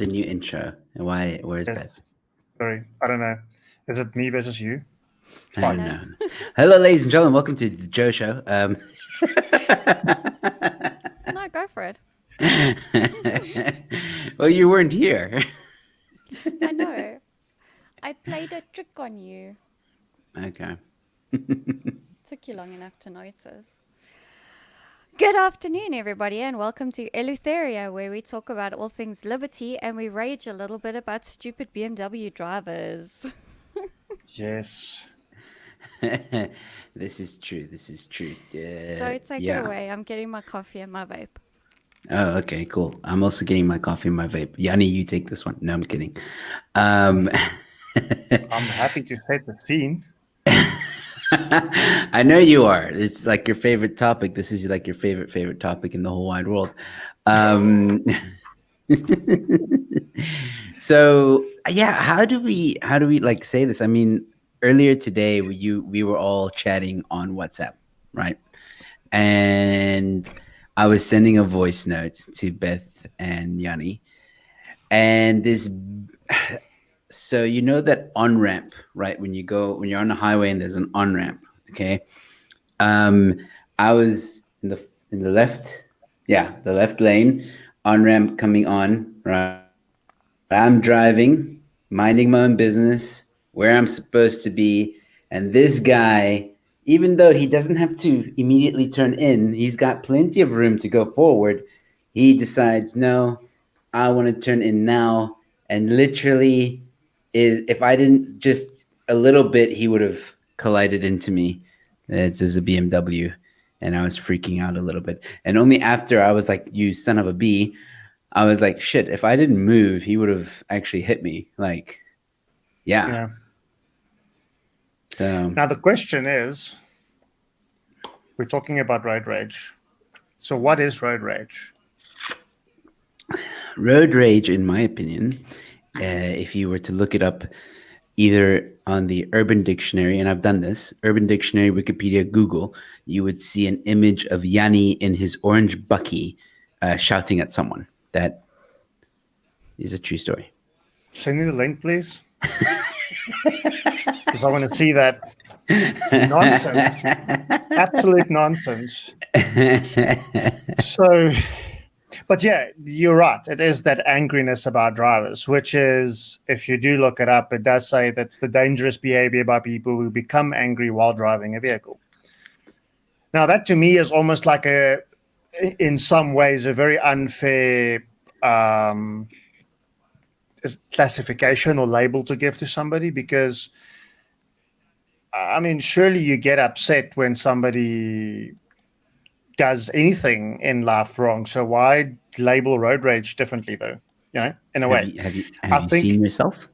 the new intro. Where's Yes. Beth? Sorry, I don't know. Is it me versus you? I don't know. Hello, ladies and gentlemen. Welcome to the Joe Show. No, go for it. Well, you weren't here. I know. I played a trick on you. Okay. Took you long enough to notice. Good afternoon, everybody, and welcome to Eleutheria, where we talk about all things liberty and we rage a little bit about stupid BMW drivers. Yes. This is true. So take it away. I'm getting my coffee and my vape. Oh, okay, cool. I'm also getting my coffee and my vape. Jannie, you take this one. No, I'm kidding. I'm happy to set the scene. I know you are. It's like your favorite topic. This is like your favorite topic in the whole wide world. So yeah, how do we like say this? I mean, earlier today we were all chatting on WhatsApp, right? And I was sending a voice note to Beth and Jannie, and this. So you know that on-ramp, right? When you're on the highway and there's an on-ramp, okay? I was in the left, the left lane, on-ramp coming on, right? I'm driving, minding my own business, where I'm supposed to be, and this guy, even though he doesn't have to immediately turn in, he's got plenty of room to go forward. He decides, no, I want to turn in now, and literally, if I didn't just a little bit, he would have collided into me. It was a BMW, and I was freaking out a little bit. And only after I was like, "You son of a B," I was like, "Shit! If I didn't move, he would have actually hit me." Like, yeah. So now the question is, we're talking about road rage. So what is road rage? Road rage, in my opinion, if you were to look it up either on the Urban Dictionary, and I've done this, Urban Dictionary, Wikipedia, Google, you would see an image of Jannie in his orange bucky shouting at someone. That is a true story. Send me the link, please. Because I want to see that. It's nonsense. Absolute nonsense. So... But yeah, you're right. It is that angriness about drivers, which is, if you do look it up, it does say that's the dangerous behavior by people who become angry while driving a vehicle. Now, that to me is almost like in some ways, a very unfair classification or label to give to somebody, because, I mean, surely you get upset when somebody does anything in life wrong. So why label road rage differently, though? You know, in a way. Have you seen yourself?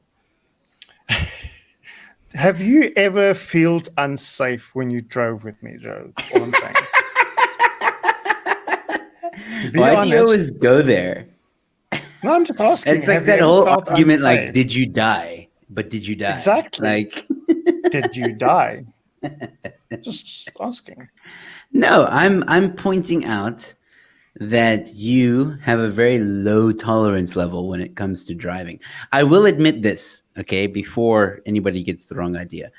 Have you ever felt unsafe when you drove with me, Joe? That's all I'm saying. Why do you always go there? No, I'm just asking. It's like that whole argument, like, did you die? But did you die? Exactly. Like, did you die? Just asking. No, I'm pointing out that you have a very low tolerance level when it comes to driving. I will admit this, okay, before anybody gets the wrong idea.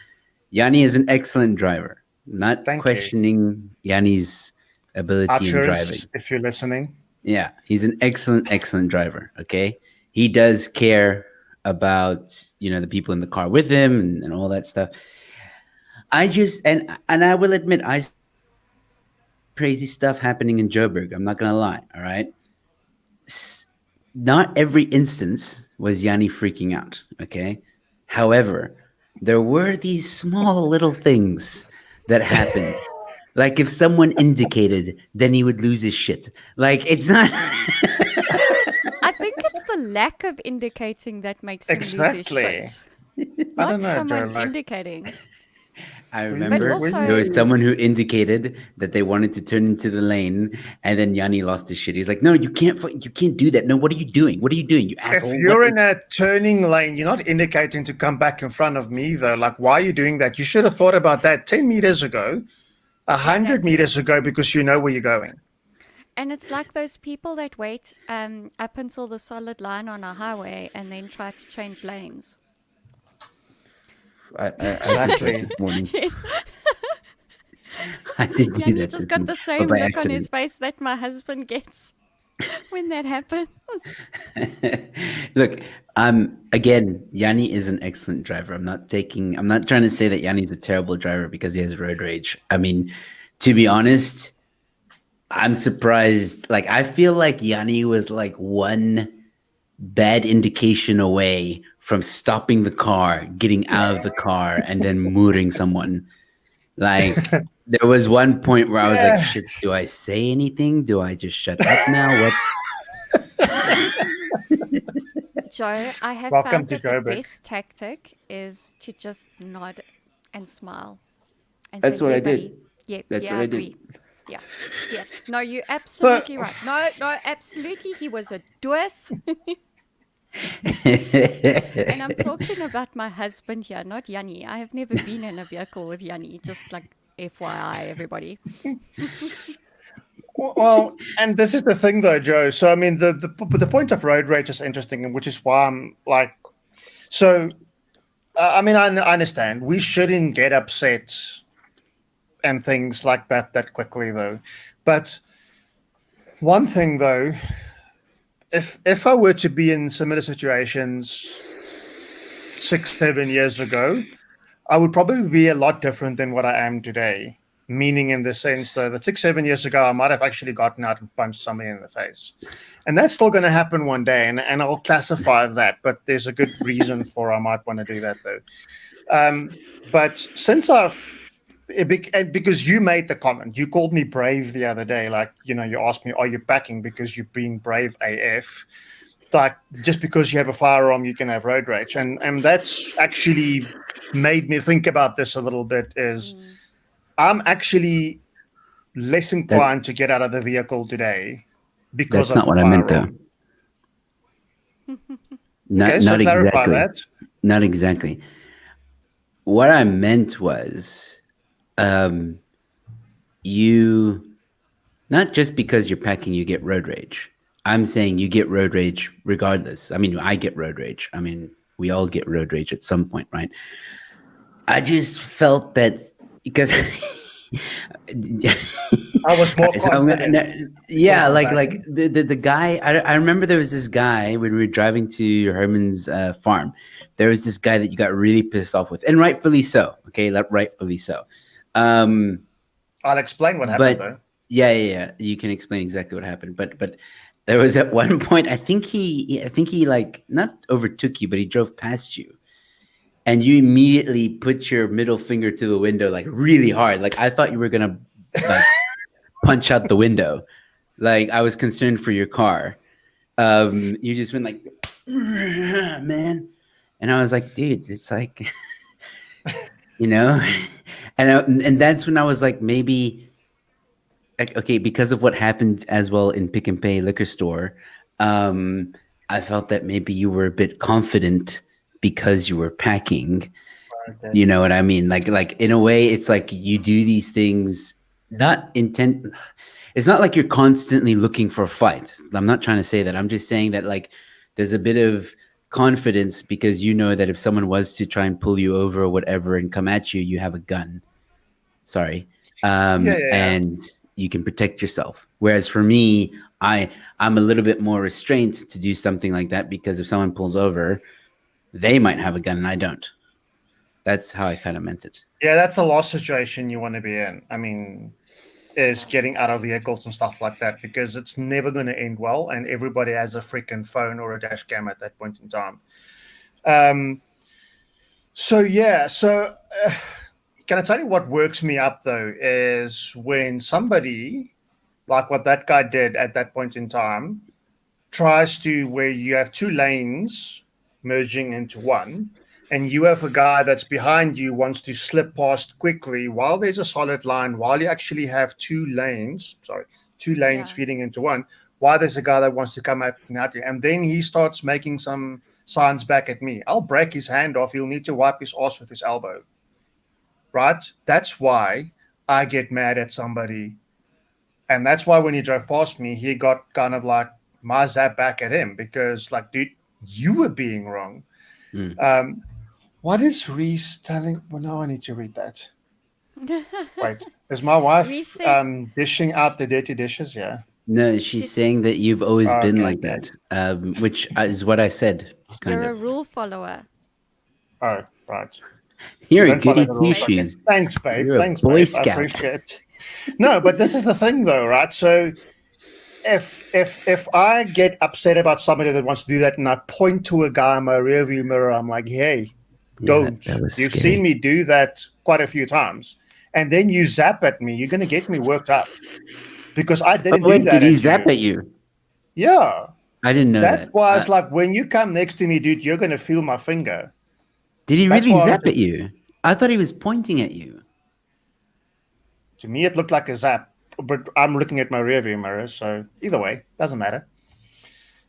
Jannie is an excellent driver. Not questioning Jannie's ability in driving. If you're listening. Yeah, he's an excellent driver, okay? He does care about, the people in the car with him and all that stuff. I just, and I will admit, crazy stuff happening in Joburg. I'm not going to lie, all right? Not every instance was Jannie freaking out, okay? However, there were these small little things that happened. Like if someone indicated, then he would lose his shit. Like it's not... I think it's the lack of indicating that makes him lose his shit. Not someone indicating. I remember there was someone who indicated that they wanted to turn into the lane, and then Jannie lost his shit. He's like, "No, you can't do that. No, what are you doing? What are you doing, you asshole?" If you're in a turning lane, you're not indicating to come back in front of me, though. Like, why are you doing that? You should have thought about that 10 meters ago, 100 meters ago, because you know where you're going. And it's like those people that wait up until the solid line on a highway and then try to change lanes. I did that Exactly. this morning. Yes. I did do Yanni that just this got morning, the but same by look on his accident. face that my husband gets when that happens. Look, again, Yanni is an excellent driver. I'm not trying to say that Yanni's a terrible driver because he has road rage. I mean, to be honest, I'm surprised. Like, I feel like Yanni was like one bad indication away from stopping the car, getting out of the car, and then mooring someone. Like, there was one point where I was like, Yeah. shit, do I say anything? Do I just shut up now? What? Joe, I have Welcome found to that the Joburg. best tactic is to just nod and smile and say, That's what yeah, I buddy. did. Yeah, That's yeah, what I I did. agree. Yeah, yeah. No, you're So, absolutely right. No, no, absolutely. He was a doos. And I'm talking about my husband here, not Yanni. I have never been in a vehicle with Yanni, just like FYI, everybody. well, and this is the thing, though, Joe. So, I mean, the point of road rage is interesting, and which is why I'm like, so. I mean, I understand we shouldn't get upset and things like that quickly, though. But one thing, though, if I were to be in similar situations 6 7 years ago, I would probably be a lot different than what I am today. Meaning, in the sense, though, that 6 7 years ago, I might have actually gotten out and punched somebody in the face. And that's still going to happen one day. And I'll classify that. But there's a good reason for I might want to do that, though. But since and because you made the comment, you called me brave the other day. Like, you asked me, are you packing because you're being brave AF? Like, just because you have a firearm, you can have road rage. And that's actually made me think about this a little bit is I'm actually less That inclined to get out of the vehicle today because that's of not a what I meant, though. firearm. Okay, so Not clarify exactly. that. Not exactly. What I meant was, um, you not just because you're packing, you get road rage. I'm saying you get road rage regardless. I mean, I get road rage. I mean, we all get road rage at some point, right? I just felt that because I was more so I'm confident. gonna, Put it yeah, on like packing. the guy. I remember there was this guy when we were driving to Herman's farm. There was this guy that you got really pissed off with, and rightfully so. Okay, rightfully so. Um, I'll explain what happened, but though. yeah. You can explain exactly what happened. But there was at one point. I think he like not overtook you, but he drove past you, and you immediately put your middle finger to the window like really hard. Like I thought you were gonna like punch out the window. Like I was concerned for your car. You just went like, man, and I was like, dude, it's like, you know, and that's when I was like, maybe okay, because of what happened as well in Pick and Pay liquor store. Um, I felt that maybe you were a bit confident because you were packing. Okay. You know what I mean? Like in a way, it's like you do these things not intent. It's not like you're constantly looking for a fight. I'm not trying to say that. I'm just saying that like there's a bit of confidence because you know that if someone was to try and pull you over or whatever and come at you, you have a gun. Sorry, Yeah. and you can protect yourself. Whereas for me, I'm a little bit more restrained to do something like that because if someone pulls over, they might have a gun and I don't. That's how I kind of meant it. Yeah, that's the last situation you want to be in. I mean, is Yeah. getting out of vehicles and stuff like that because it's never going to end well, and everybody has a freaking phone or a dash cam at that point in time. Um, so yeah, so can I tell you what works me up though is when somebody like what that guy did at that point in time tries to where you have two lanes merging into one, and you have a guy that's behind you wants to slip past quickly while there's a solid line, while you actually have two lanes Yeah. feeding into one, while there's a guy that wants to come at you. And then he starts making some signs back at me. I'll break his hand off. He'll need to wipe his ass with his elbow. Right? That's why I get mad at somebody And that's why when he drove past me, he got kind of like my zap back at him because, like, dude, you were being wrong. Mm. What is Reese telling? Well, now I need to read that. Wait, is my wife Recess. dishing out the dirty dishes? Yeah. No, she's She's saying that you've always been Okay, like okay. that, which is what I said, kind you're a of. rule follower. Oh, right. You You're a don't follow goody the two rules. Okay. Basic. shoes. Thanks, babe. You're a Thanks, Boy babe. I Scout. appreciate it. No, but this is the thing, though, right? So if I get upset about somebody that wants to do that, and I point to a guy in my rearview mirror, I'm like, hey, Yeah, don't. that was You've seen scary. me do that quite a few times, and then you zap at me. You're going to get me worked up because I Oh didn't do wait, did that he at zap you. at you? Yeah. I didn't know That's that. why it's like when you come next to me, dude, you're going to feel my finger. Did he That's really why zap at you? I thought he was pointing at you. to me it looked like a zap, but I'm looking at my rearview mirror, so either way, doesn't matter.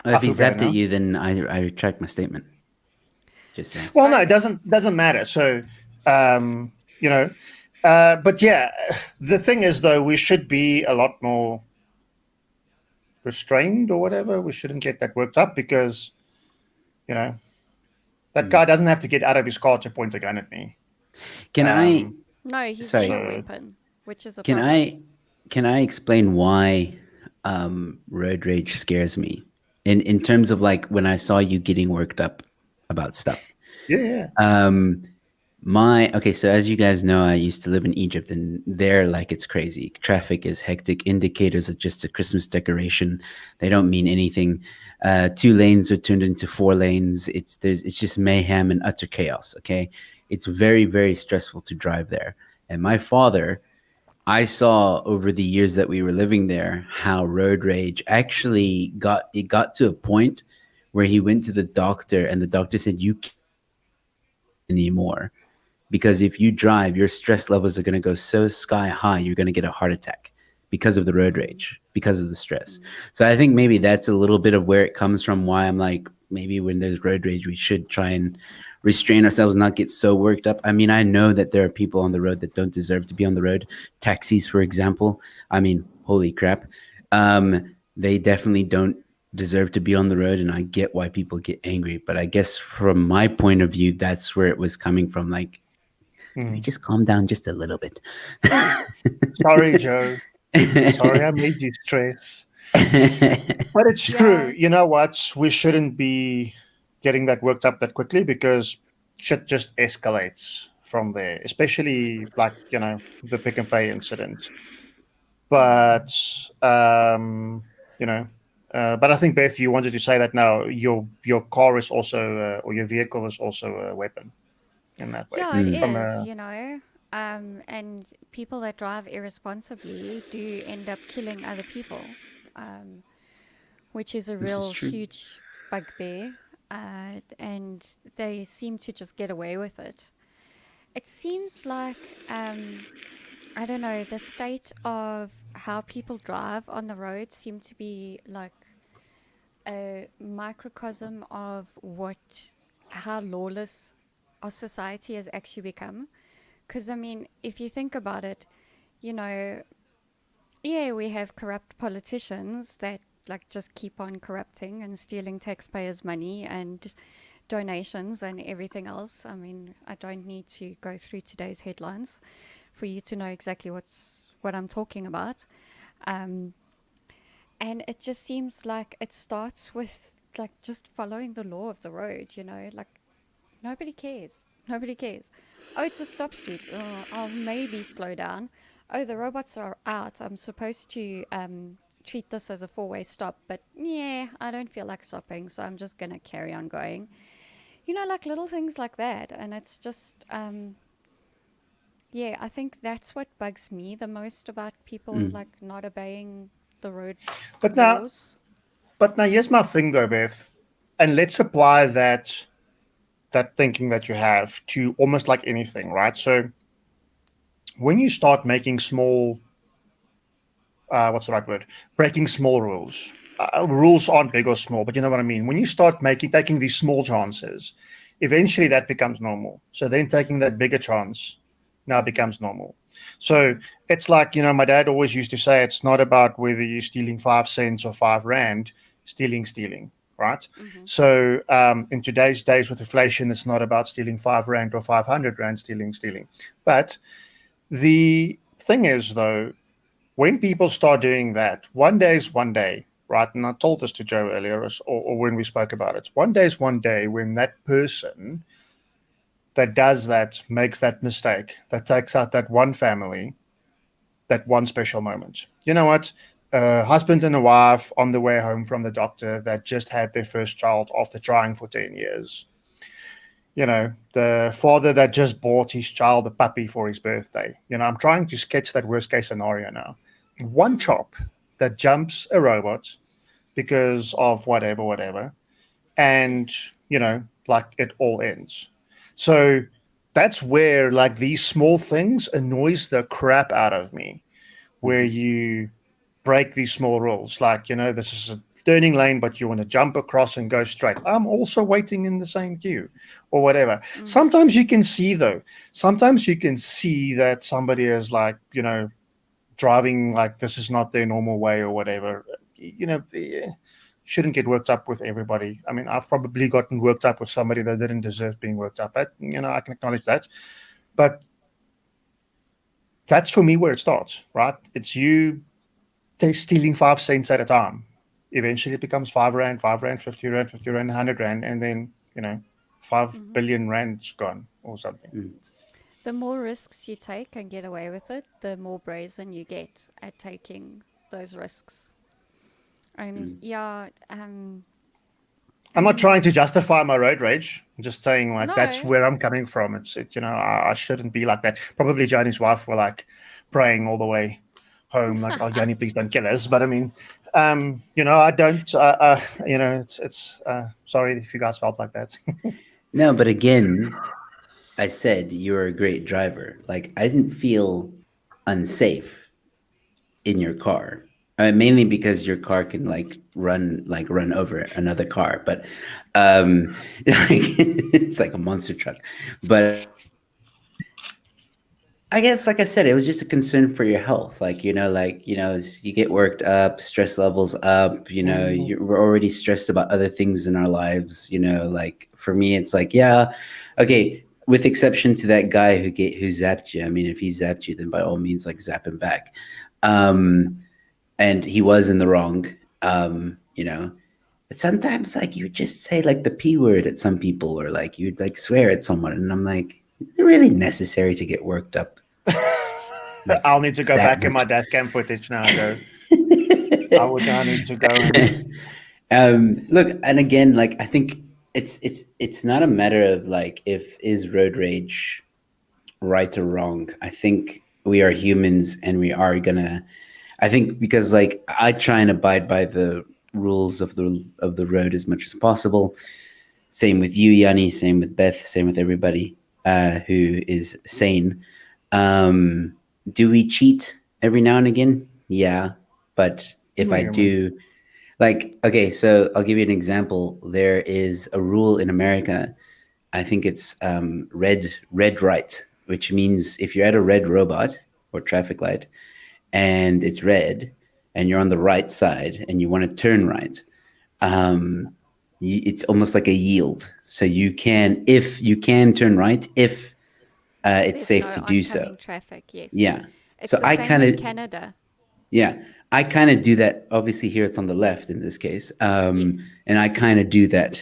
I If he feel better zapped at now. you, then I retract my statement. Just saying. Well, no, So it doesn't matter. So, you know, but yeah, the thing is though, we should be a lot more restrained or whatever. We shouldn't get that worked up because you know that Mm. guy doesn't have to get out of his car to point a gun at me. Can I? Um, no, he's got Sorry. a so weapon, which is a Can problem. I explain why road rage scares me? In terms of like when I saw you getting worked up about stuff. yeah, Um, okay, so as you guys know, I used to live in Egypt, and there, like, it's crazy. Traffic is hectic. Indicators are just a Christmas decoration. They don't mean anything. 2 lanes are turned into 4 lanes. It's just mayhem and utter chaos. Okay, it's very very stressful to drive there. And my father, I saw over the years that we were living there how road rage actually got to a point where he went to the doctor, and the doctor said you can't anymore because if you drive, your stress levels are going to go so sky high, you're going to get a heart attack because of the road Mm, rage, because of the stress. mm, So I think maybe that's a little bit of where it comes from. Why I'm like, maybe when there's road rage, we should try and restrain ourselves, not get so worked up. I mean, I know that there are people on the road that don't deserve to be on the road. Taxis, for example. I mean, holy crap. They definitely don't deserve to be on the road, and I get why people get angry. But I guess from my point of view, that's where it was coming from. Like, can we yeah. just calm down just a little bit? Sorry, Joe. Sorry, I made you stress. But it's true. yeah, You know what? We shouldn't be getting that worked up that quickly because shit just escalates from there, especially like, the pick and pay incident. mm. But, you know, but I think, Beth, you wanted to say that now your car is also, or your vehicle is also a weapon in that way. Yeah, it Mm, From is, a, you know. And people that drive irresponsibly do end up killing other people, um, which is a this is real true. huge bugbear. And they seem to just get away with it. It seems like, I don't know, the state of how people drive on the road seem to be like a microcosm of how lawless our society has actually become. Because, I mean, if you think about it, you know, yeah, we have corrupt politicians that like just keep on corrupting and stealing taxpayers' money and donations and everything else. I mean, I don't need to go through today's headlines for you to know exactly what I'm talking about. Um, and it just seems like it starts with like just following the law of the road, you know, like nobody cares. Nobody cares. Oh, it's a stop street. Oh, I'll maybe slow down. Oh, the robots are out. I'm supposed to treat this as a four-way stop, but yeah, I don't feel like stopping, so I'm just going to carry on going. You know, like little things like that. And it's just, yeah, I think that's what bugs me the most about people Mm. like not obeying the road but now, laws. but now, here's my thing though, Beth, and let's apply that thinking that you have to almost like anything, right? So when you start making small, what's the right word? Breaking small rules. Rules aren't big or small, but you know what I mean. When you start taking these small chances, eventually that becomes normal. So then taking that Mm, bigger chance now becomes normal. So it's like, my dad always used to say it's not about whether you're stealing 5 cents or 5 rand, stealing, right? Mm-hmm. So in today's days with inflation, it's not about stealing 5 rand or 500 rand, stealing. But the thing is, though, when people start doing that, one day is one day, right? And I told this to Joe earlier, or when we spoke about it. One day is one day when that person that does that makes that mistake, that takes out that one family, that one special moment. You know what? A husband and a wife on the way home from the doctor that just had their first child after trying for 10 years. The father that just bought his child a puppy for his birthday. I'm trying to sketch that worst case scenario now. One Mm-hmm. chop that jumps a robot because of whatever, and, Yes. like it all ends. So that's where, like, these small things annoys the crap out of me, where Mhm. you break these small rules. Like, this is a turning lane, but you want to jump across and go straight. I'm also waiting in the same queue or whatever. Mm. Sometimes you can see, though, sometimes you can see that somebody is like, driving like this is not their normal way or whatever. Shouldn't get worked up with everybody. I mean, I've probably gotten worked up with somebody that didn't deserve being worked up at. I can acknowledge that. But that's for me where it starts, right? It's you stealing 5 cents at a time. Eventually, it becomes 5 rand, 5 rand, 50 rand, 50 rand, 100 rand, and then 5 Mm-hmm. billion rand's gone or something. Mm. The more risks you take and get away with it, the more brazen you get at taking those risks. I mean, Mm. yeah, I I'm not mean, trying to justify my road rage. I'm just saying, like, that's no, where I'm coming from. I shouldn't be like that. Probably Jannie's wife were like praying all the way home, like, oh, Jannie, please don't kill us. But I mean, I don't. It's. Sorry if you guys felt like that. No, but again, I said you're a great driver. Like I didn't feel unsafe in your car. Mainly because your car can run over another car, but it's like a monster truck. But I guess, like I said, it was just a concern for your health. You get worked up, stress levels up. Mhm. We're already stressed about other things in our lives. Like for me, it's like, yeah, okay. With exception to that guy who zapped you. I mean, if he zapped you, then by all means, like zap him back. Um, and he was in the wrong. But sometimes like you just say like the p word at some people, or like you'd like swear at someone, and I'm like, is it really necessary to get worked up like I'll need to go that back in my much? dash cam footage now, Joe. I would now need to go and. Look, and again, like I think it's not a matter of like if is road rage right or wrong. I think we are humans, and we are gonna. I think because like I try and abide by the rules of the road as much as possible. Same with you, Yanni. Same with Beth. Same with everybody who is sane. Um, do we cheat every now and again? Yeah, but if We're I human. do, like, okay, so I'll give you an example. There is a rule in America. I think it's red right, which means if you're at a red robot or traffic light and it's red and you're on the right side and you want to turn right, um, it's almost like a yield. So if you can turn right, if it's there's safe no to do so. oncoming traffic. Yes. Yeah. It's So the same in Canada. yeah, I kind of do that. Obviously, here it's on the left in this case, Yes. and I kind of do that,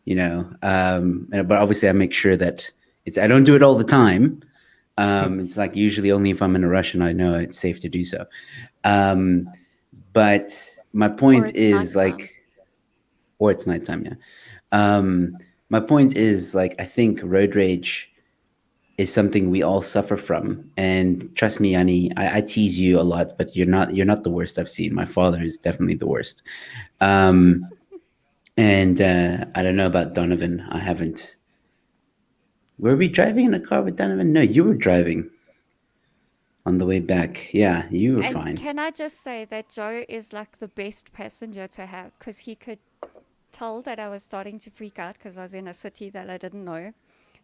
but obviously I make sure that I don't do it all the time. It's like usually only if I'm in a rush and I know it's safe to do so. Um, but my Or point it's is nighttime. like, or it's nighttime, yeah. Um, my point is like, I think road rage is something we all suffer from. And trust me, Annie, I tease you a lot, but you're not the worst I've seen. My father is definitely the worst. Um, and I don't know about Donovan. I haven't. Were we driving in a car with Donovan? No, you were driving on the way back. Yeah, you were And fine. can I just say that Joe is like the best passenger to have because he could tell that I was starting to freak out because I was in a city that I didn't know.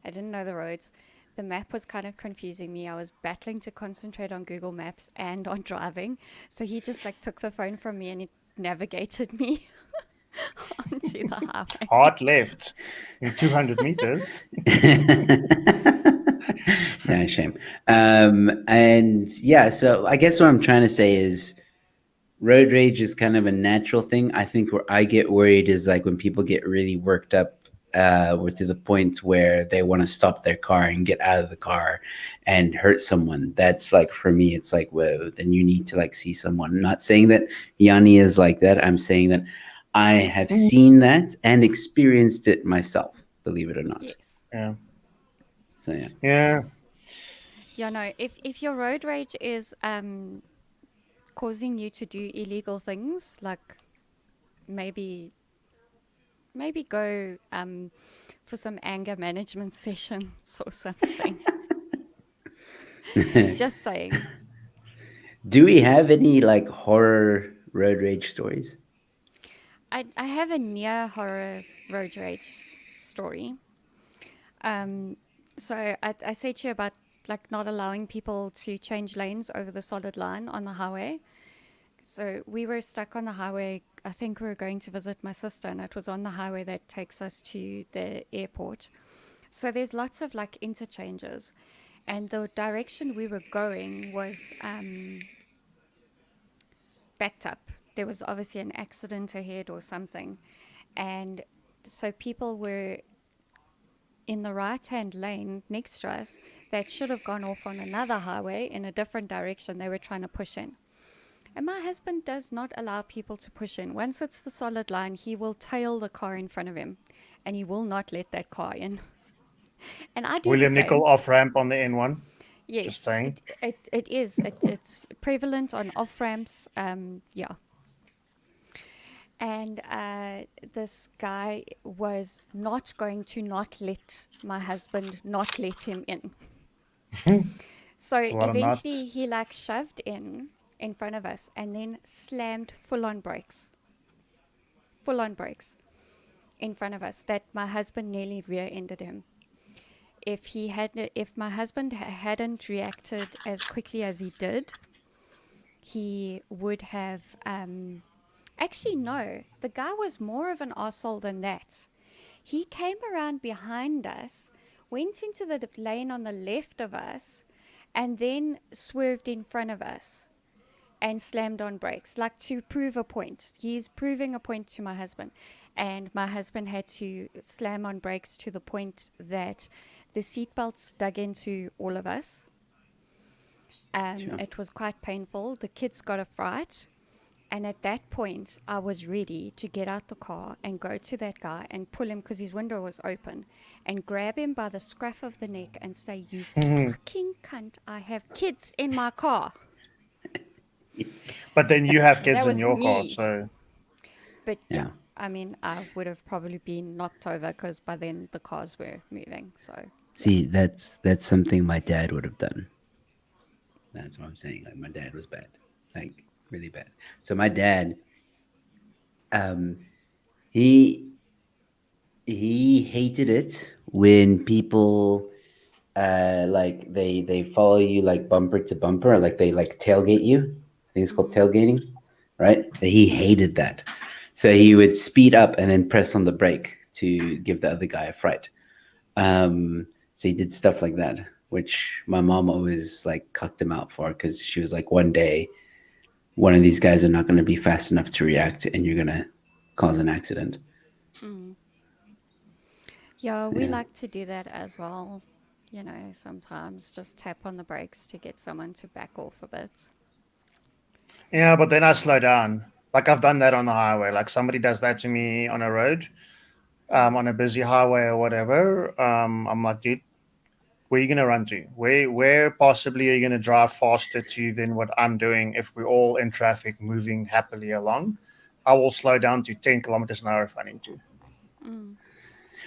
I didn't know the roads. the map was kind of confusing me. I was battling to concentrate on Google Maps and on driving. So he just like took the phone from me and he navigated me onto the highway. Hard left in 200 meters. No shame. And yeah, so I guess what I'm trying to say is road rage is kind of a natural thing. I think where I get worried is like when people get really worked up or to the point where they want to stop their car and get out of the car and hurt someone. That's like, for me, it's like, whoa, then you need to like see someone. I'm not saying that Jannie is like that. I'm saying that I have seen that and experienced it myself, believe it or not. Yes. Yeah. So yeah. Yeah. Yeah, no, if your road rage is causing you to do illegal things, like maybe go for some anger management sessions or something. Just saying. Do we have any like horror road rage stories? I have a near horror road rage story. So I said to you about like not allowing people to change lanes over the solid line on the highway. So we were stuck on the highway. I think we were going to visit my sister, and it was on the highway that takes us to the airport. So there's lots of like interchanges, and the direction we were going was backed up. There was obviously an accident ahead or something, and so people were in the right-hand lane next to us that should have gone off on another highway in a different direction. They were trying to push in. And my husband does not allow people to push in. Once it's the solid line, he will tail the car in front of him, and he will not let that car in. And I do William the same. Nicol off ramp on the N1. Yes, Just saying. it is. It's prevalent on off ramps. Yeah. And this guy was not going to not let my husband not let him in. So It's a lot of eventually nuts. he like shoved in front of us and then slammed full on brakes in front of us that my husband nearly rear-ended him. If my husband hadn't reacted as quickly as he did, he would have actually, no, the guy was more of an arsehole than that. He came around behind us, went into the lane on the left of us, and then swerved in front of us and slammed on brakes, like to prove a point. He's proving a point to my husband. And my husband had to slam on brakes to the point that the seatbelts dug into all of us. Sure. It was quite painful. The kids got a fright. And at that point, I was ready to get out the car and go to that guy and pull him, because his window was open, and grab him by the scruff of the neck and say, "You fucking cunt, I have kids in my car." But then you have That kids in was your car, me. so But yeah, Yeah. I mean, I would have probably been knocked over because by then the cars were moving. So See, that's something my dad would have done. That's what I'm saying. Like my dad was bad, like really bad. So my dad, he hated it when people like they follow you like bumper to bumper, like they like tailgate you. I think it's called tailgating, right? He hated that. So he would speed up and then press on the brake to give the other guy a fright. So he did stuff like that, which my mom always like cucked him out for, because she was like, one day, one of these guys are not going to be fast enough to react, and you're going to cause an accident. yeah, we Yeah. like to do that as well. You know, sometimes just tap on the brakes to get someone to back off a bit. yeah, but then I slow down. Like I've done that on the highway. Like somebody does that to me on a road, on a busy highway or whatever. I'm like, dude, where are you gonna run to? Where possibly are you gonna drive faster to than what I'm doing if we're all in traffic moving happily along? I will slow down to 10 kilometers an hour if I need to.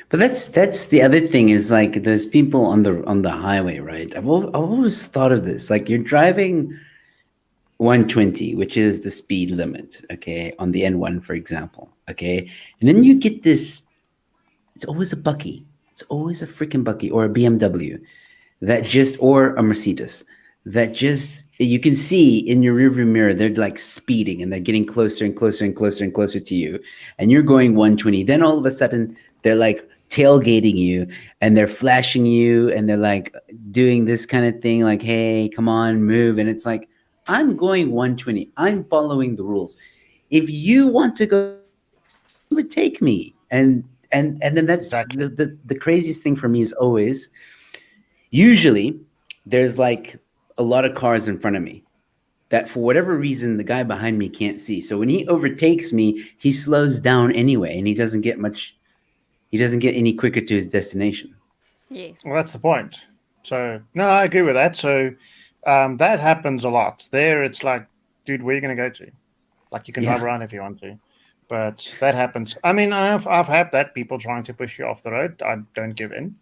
But that's the other thing is like there's people on the highway, right? I've always thought of this. Like you're driving 120, which is the speed limit, okay, on the N1, for example, okay, and then you get this. It's always a bucky. It's always a freaking bucky or a BMW, that just, or a Mercedes, that just, you can see in your rearview mirror, they're like speeding and they're getting closer and closer and closer and closer to you. And you're going 120. Then all of a sudden, they're like tailgating you and they're flashing you and they're like doing this kind of thing, like, hey, come on, move. And it's like, I'm going 120. I'm following the rules. If you want to go 60, overtake me. And then that's Exactly. the craziest thing for me is always, usually there's like a lot of cars in front of me that for whatever reason the guy behind me can't see. So when he overtakes me, he slows down anyway and he doesn't get any quicker to his destination. Yes. Well, that's the point. So, no, I agree with that. So, that happens a lot. There, it's like, dude, where are you going to go to? Like, you can drive Yeah. around if you want to, but that happens. I mean, I've had that, people trying to push you off the road. I don't give in,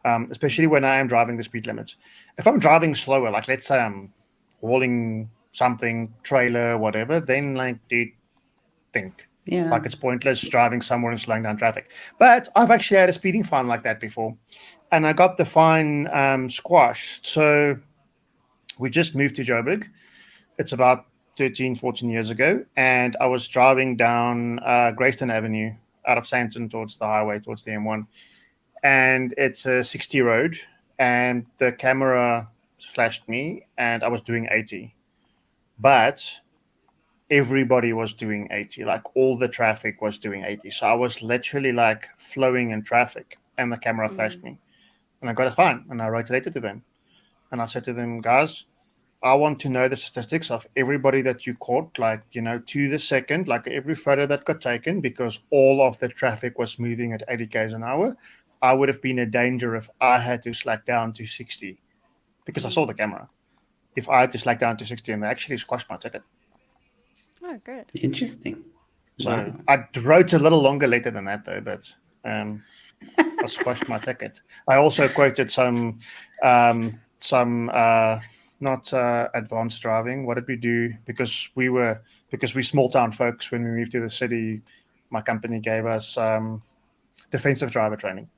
especially when I am driving the speed limits. If I'm driving slower, like let's say I'm hauling something, trailer, whatever, then like, dude, think. Yeah. Like it's pointless driving somewhere and slowing down traffic. But I've actually had a speeding fine like that before, and I got the fine squashed. So we just moved to Joburg. It's about 13, 14 years ago, and I was driving down Greyston Avenue out of Santon towards the highway, towards the M1, and it's a 60 road, and the camera flashed me, and I was doing 80, but everybody was doing 80, like all the traffic was doing 80, so I was literally like flowing in traffic, and the camera flashed Mm. me, and I got a fine, and I wrote a letter to them, and I said to them, guys, I want to know the statistics of everybody that you caught, like, to the second, like every photo that got taken, because all of the traffic was moving at 80 k's an hour. I would have been a danger if I had to slack down to 60, because I saw the Mm. camera. If I had to slack down to 60, and they actually squashed my ticket. Oh, good. Interesting. So Wow. I wrote a little longer later than that, though, but um, I squashed my ticket. I also quoted some not advanced driving. What did we do? Because we small town folks. When we moved to the city, my company gave us defensive driver training.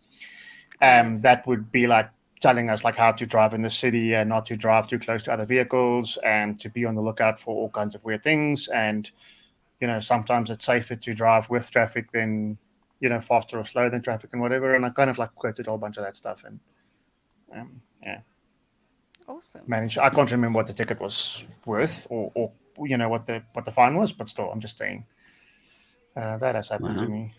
Oh, yes. That would be like telling us like how to drive in the city and not to drive too close to other vehicles and to be on the lookout for all kinds of weird things. And sometimes it's safer to drive with traffic than faster or slower than traffic and whatever. And I kind of like quoted a whole bunch of that stuff, and yeah, Awesome. managed. I can't remember what the ticket was worth, or what the fine was, but still, I'm just saying that has happened to Wow. me.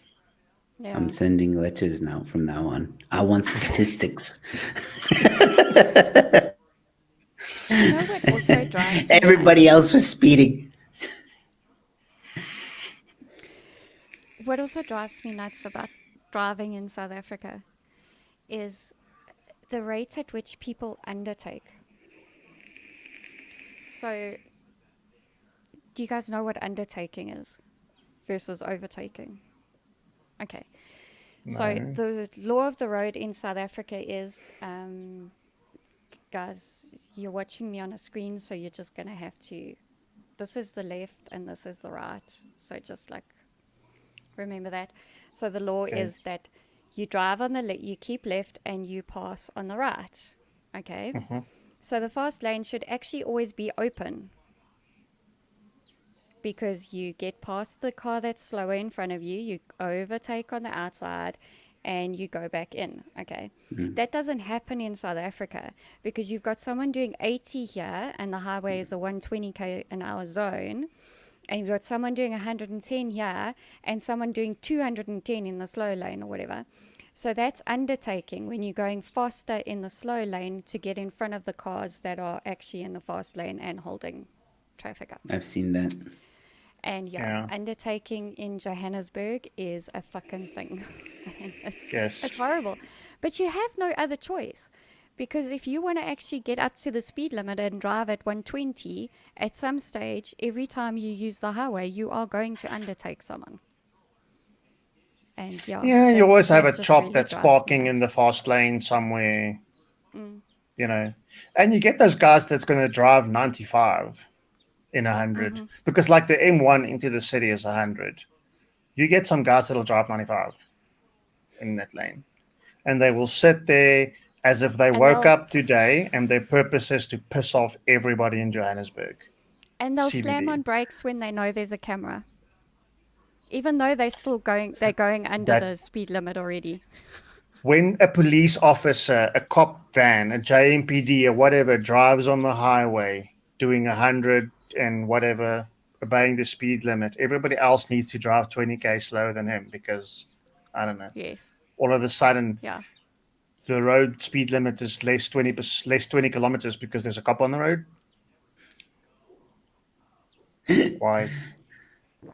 I'm Yeah. sending letters now from now on. I want statistics. You know what also drives me Everybody nuts? else was speeding. What also drives me nuts about driving in South Africa is the rate at which people undertake. So, do you guys know what undertaking is versus overtaking? Okay. So, No. the law of the road in South Africa is, guys, you're watching me on a screen, so you're just going to have to. This is the left and this is the right. So, just like remember that. So, the law Okay. is that you drive on the you keep left and you pass on the right. Okay. Hmm. So, the fast lane should actually always be open, because you get past the car that's slower in front of you, you overtake on the outside, and you go back in. Okay. Mm. That doesn't happen in South Africa because you've got someone doing 80 here and the highway is a 120 an hour zone. And you've got someone doing 110 here and someone doing 210 in the slow lane or whatever. So that's undertaking when you're going faster in the slow lane to get in front of the cars that are actually in the fast lane and holding traffic up. I've seen that. And yeah, Yeah. undertaking in Johannesburg is a fucking thing. And it's Yes. horrible. But you have no other choice. Because if you want to actually get up to the speed limit and drive at 120, at some stage, every time you use the highway, you are going to undertake someone. And yeah, Yeah, you always have a that just chop really that's drives me parking in the nuts. fast lane somewhere, Mm. and you get those guys that's going to drive 95 in 100, Mm-hmm. because like the M1 into the city is 100. You get some guys that'll drive 95 in that lane, and they will sit there as if they And woke they'll up today and their purpose is to piss off everybody in Johannesburg. slam on CBD. brakes when they know there's a camera, even though they're going under That the speed limit already. when a police officer, a cop van, a JMPD or whatever drives on the highway doing 100 and whatever, obeying the speed limit, everybody else needs to drive 20k slower than him because, I don't know, Yes. all of a sudden Yeah. the road speed limit is less 20 kilometers because there's a cop on the road. Why?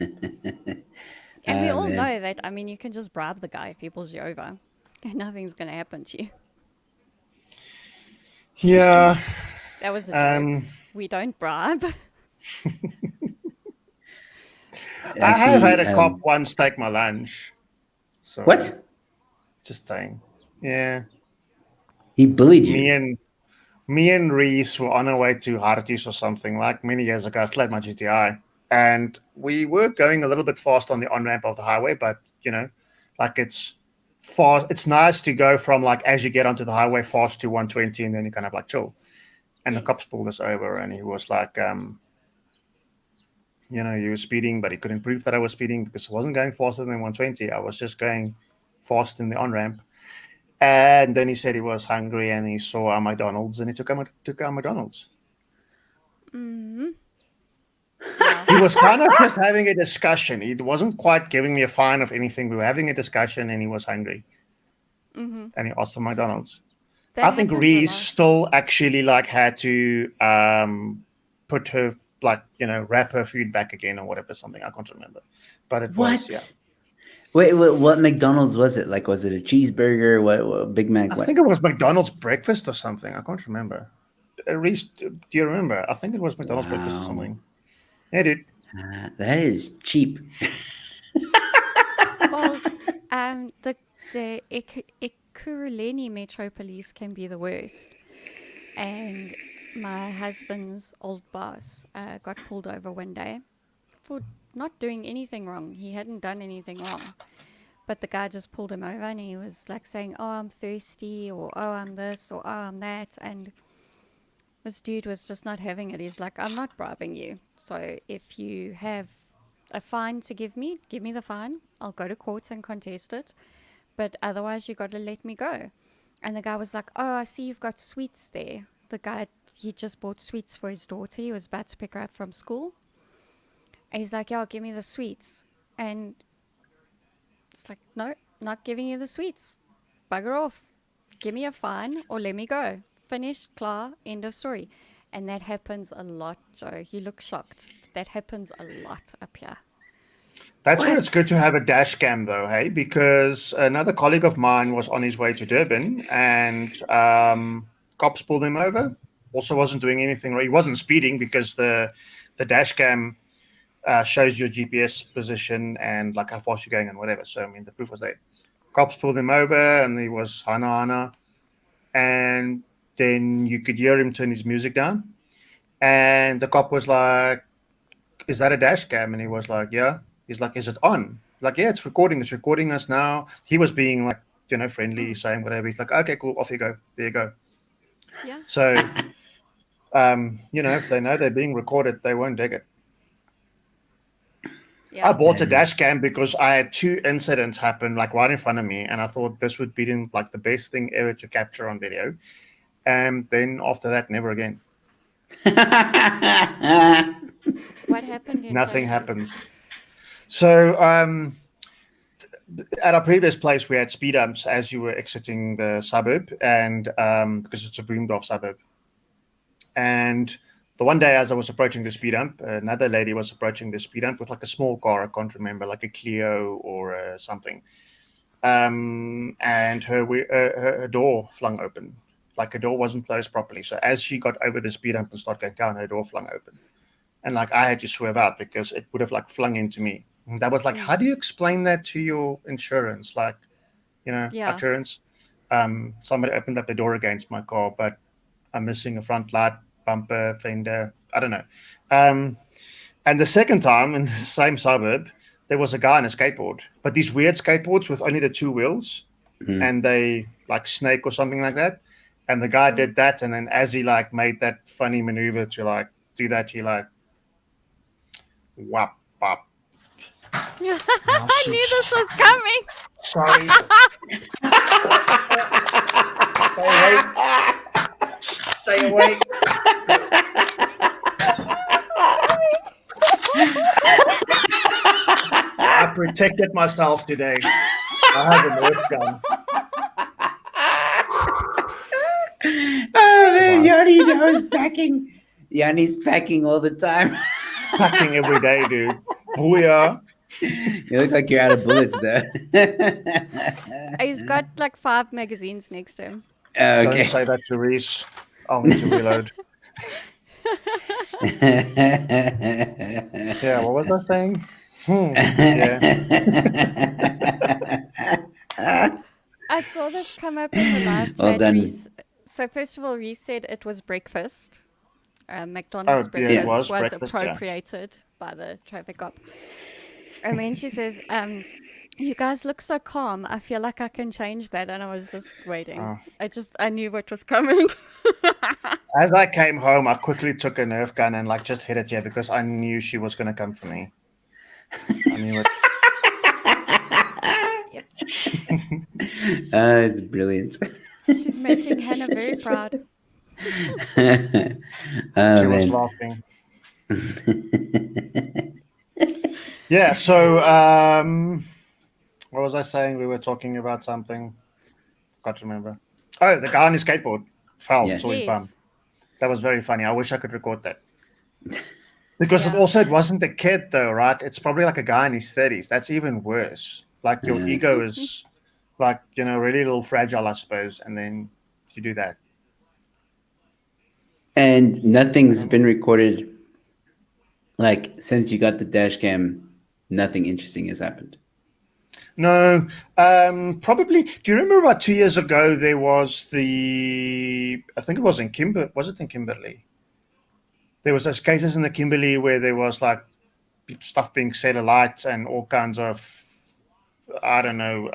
And we all Man. know that, I mean, you can just bribe the guy if he pulls you over and nothing's going to happen to you. Yeah. That was a joke. Um, We don't bribe. I I have see. had a cop once take my lunch. So What? just saying. Yeah. He bullied Me you. and me and Reese were on our way to Harties or something like many years ago. I still had my GTI. And we were going a little bit fast on the on ramp of the highway, but like it's fast. It's nice to go from like as you get onto the highway fast to 120 and then you kind of like chill. And the Yes. cops pulled us over and he was like, you were speeding, but he couldn't prove that I was speeding because I wasn't going faster than 120. I was just going fast in the on ramp. And then he said he was hungry and he saw our McDonald's and he took our McDonald's. Yeah. He was kind of just having a discussion. He wasn't quite giving me a fine of anything. We were having a discussion and he was hungry. And he asked for McDonald's. That I think happens a Reese lot. still actually like had to put her wrap her food back again or whatever, something. I can't remember. But it was, yeah. What? Wait, what McDonald's was it? Like, was it a cheeseburger? What Big Mac? I What? think it was McDonald's breakfast or something. I can't remember. Reese, do you remember? I think it was McDonald's breakfast or Wow. something. Yeah, dude. That is cheap. Well, the Ekurhuleni Metro Police can be the worst. And my husband's old boss got pulled over one day for not doing anything wrong. He hadn't done anything wrong. But the guy just pulled him over and he was like saying, "Oh, I'm thirsty," or "Oh, I'm this," or "Oh, I'm that." And this dude was just not having it. He's like, "I'm not bribing you. So if you have a fine to give me the fine. I'll go to court and contest it. But otherwise, you got to let me go." And the guy was like, "Oh, I see you've got sweets there." The guy, he just bought sweets for his daughter. He was about to pick her up from school. And he's like, "Yeah, give me the sweets." And it's like, "No, not giving you the sweets. Bugger off. Give me a fine or let me go. Finished, klar, end of story." And that happens a lot, Joe. You look shocked. That happens a lot up here. That's where it's What? good to have a dash cam, though, hey? Because another colleague of mine was on his way to Durban and cops pulled him over. Also, wasn't doing anything. He wasn't speeding because the dash cam shows your GPS position and like how fast you're going and whatever. So, I mean, the proof was there. Cops pulled him over and he was hana hana. And then you could hear him turn his music down. And the cop was like, "Is that a dash cam?" And he was like, "Yeah." He's like, "Is it on?" Like, "Yeah, it's recording. It's recording us now." He was being like, friendly, saying whatever. He's like, "Okay, cool. Off you go. There you go." Yeah. So, if they know they're being recorded, they won't dig it. I Yeah. bought That a dash is. cam because I had two incidents happen like right in front of me, and I thought this would be like the best thing ever to capture on video. And then after that, never again. What happened in front Nothing of you? happens. So, at our previous place, we had speed humps as you were exiting the suburb, and because it's a boomed off suburb. And the one day, as I was approaching the speed hump, another lady was approaching the speed hump with like a small car. I can't remember, like a Clio or something. And her door flung open. Like her door wasn't closed properly. So as she got over the speed hump and started going down, her door flung open. And like I had to swerve out because it would have like flung into me. And that was like, how do you explain that to your insurance? Like, Yeah. insurance. Somebody opened up the door against my car, but I'm missing a front light, bumper, fender. I don't know. And the second time in the same suburb, there was a guy on a skateboard, but these weird skateboards with only the two wheels, Mhm. and they like snake or something like that. And the guy did that, and then as he like made that funny maneuver to like do that, he like whap pop. I knew this was coming. Sorry. Stay away. Stay away. I protected myself today. I have a Nerf gun. Oh man, Yanni knows packing. Yanni's packing all the time. Packing every day, dude. Booyah. You look like you're out of bullets there. He's got like 5 magazines next to him. Okay. Don't say that to Reese. I'll need to reload. Yeah, what was I saying? Yeah. I saw this come up in the live Well chat. done. Reese. So first of all, Reese said it was breakfast. McDonald's Oh, yeah, breakfast it was was breakfast, yeah. appropriated by the traffic cop. And then she says, you guys look so calm. I feel like I can change that. And I was just waiting. Oh. I knew what was coming. As I came home, I quickly took a Nerf gun and like just hit it here because I knew she was going to come for me. I knew it. It's brilliant. She's making Hannah very proud. She was laughing. Yeah, so what was I saying? We were talking about something. Can't remember. Oh, the guy on his skateboard fell, Yes. saw his Yes. bum. That was very funny. I wish I could record that. Because Yeah. it wasn't a kid though, right? It's probably like a guy in his 30s. That's even worse. Like your ego is like, really a little fragile, I suppose. And then you do that. And nothing's been recorded. Like since you got the dash cam, nothing interesting has happened. No, probably. Do you remember about 2 years ago there was I think it was in Kimberley? There was those cases in the Kimberley where there was like stuff being set alight and all kinds of, I don't know,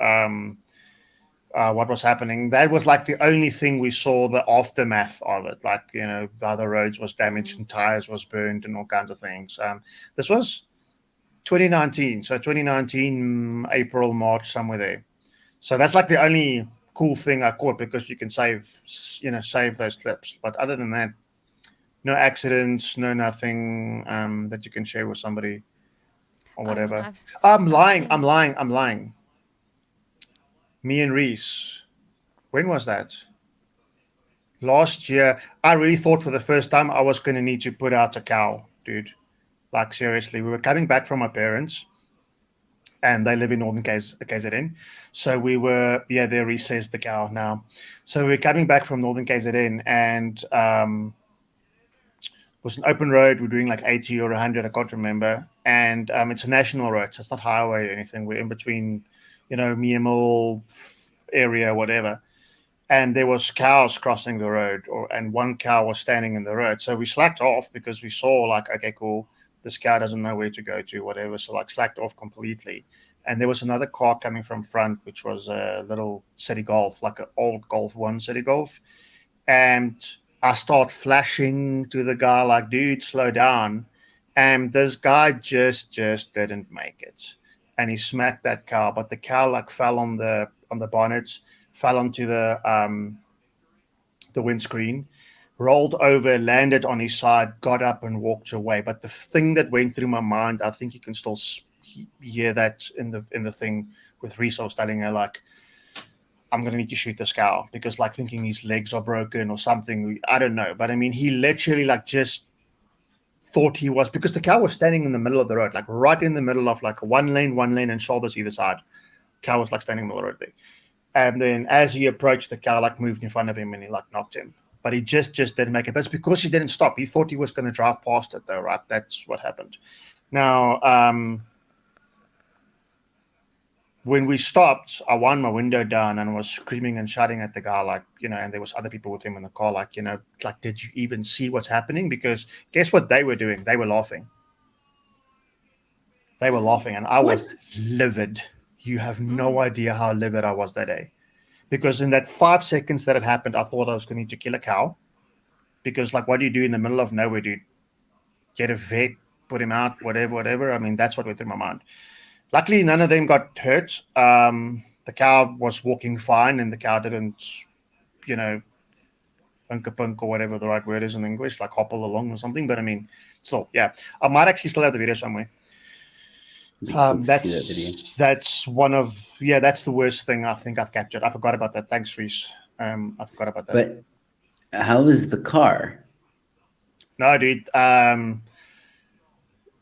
what was happening. That was like the only thing we saw the aftermath of it. Like, the other roads was damaged and tires was burned and all kinds of things. This was 2019. So 2019, April, March, somewhere there. So that's like the only cool thing I caught because you can save those clips. But other than that, no accidents, no nothing that you can share with somebody or whatever. I'm lying. Me and Reese. When was that? Last year. I really thought for the first time I was going to need to put out a cow, dude. Like seriously, we were coming back from my parents, and they live in Northern KZN. So we were, there Reese says the cow now. So we were coming back from Northern KZN, and it was an open road. We're doing like 80 or 100, I can't remember. And it's a national road, so it's not highway or anything. We're in between, Miemel area, whatever. And there was cows crossing the road, and one cow was standing in the road. So we slacked off because we saw like, okay, cool. This cow doesn't know where to go to, whatever. So like slacked off completely. And there was another car coming from front, which was a little City Golf, like an old Golf 1 City Golf. And I start flashing to the guy like, dude, slow down. And this guy just didn't make it. And he smacked that cow, but the cow like fell on the bonnet, fell onto the windscreen, rolled over, landed on his side, got up and walked away. But the thing that went through my mind, I think you can still hear that in the thing with resource telling her like, I'm going to need to shoot this cow because like thinking his legs are broken or something. I don't know. But I mean, he literally like just thought he was, because the cow was standing in the middle of the road, like right in the middle of like one lane and shoulders either side. Cow was like standing in the middle of the road there. And then as he approached, the cow like moved in front of him and he like knocked him. But he just didn't make it. That's because he didn't stop. He thought he was going to drive past it though, right? That's what happened. Now, when we stopped, I wound my window down and was screaming and shouting at the guy, like, and there was other people with him in the car, like, like, did you even see what's happening? Because guess what they were doing? They were laughing. And I was livid. You have no idea how livid I was that day. because in that 5 seconds that it happened, I thought I was going to kill a cow. Because, like, what do you do in the middle of nowhere, dude? Get a vet, put him out, whatever. I mean, that's what went through my mind. Luckily, none of them got hurt. The cow was walking fine, and the cow didn't, you know, punk or whatever the right word is in English, like hopple along or something. But I mean, still, yeah, I might actually still have the video somewhere. It'd be cool to see that video. That's one of that's the worst thing I think I've captured. I forgot about that. Thanks, Reese. I forgot about that. But how is the car? No, dude.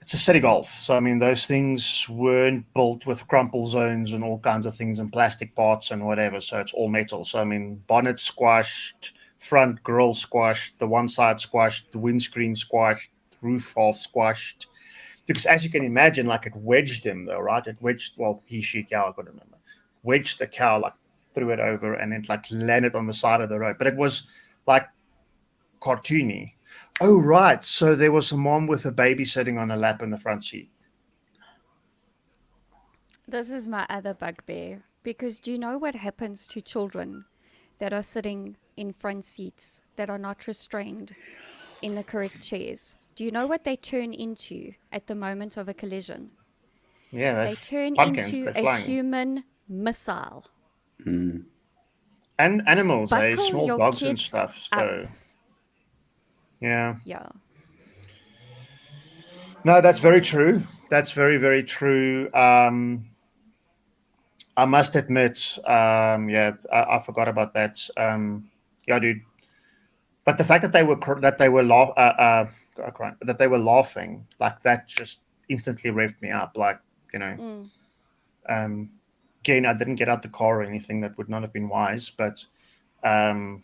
It's a city golf, so I mean those things weren't built with crumple zones and all kinds of things and plastic parts and whatever. So it's all metal. So I mean, bonnet squashed, front grille squashed, the one side squashed, the windscreen squashed, roof half squashed. Because as you can imagine, like it wedged him though, right? It wedged, well, he, she, cow, I couldn't remember. Wedged the cow, like threw it over and it like landed on the side of the road. But it was like cartoony. Oh, right. So there was a mom with a baby sitting on a lap in the front seat. This is my other bugbear. Because do you know what happens to children that are sitting in front seats that are not restrained in the correct chairs? Do you know what they turn into at the moment of a collision? Yeah, They turn pumpkins, into they're a flying. human missile. And animals, Buckle small your dogs and kids stuff. So, up. yeah. Yeah. No, that's very true. That's very, very true. I must admit, I forgot about that. Yeah, dude. But the fact that they were laughing, like that just instantly revved me up. Like, you know, again, I didn't get out the car or anything. That would not have been wise. But and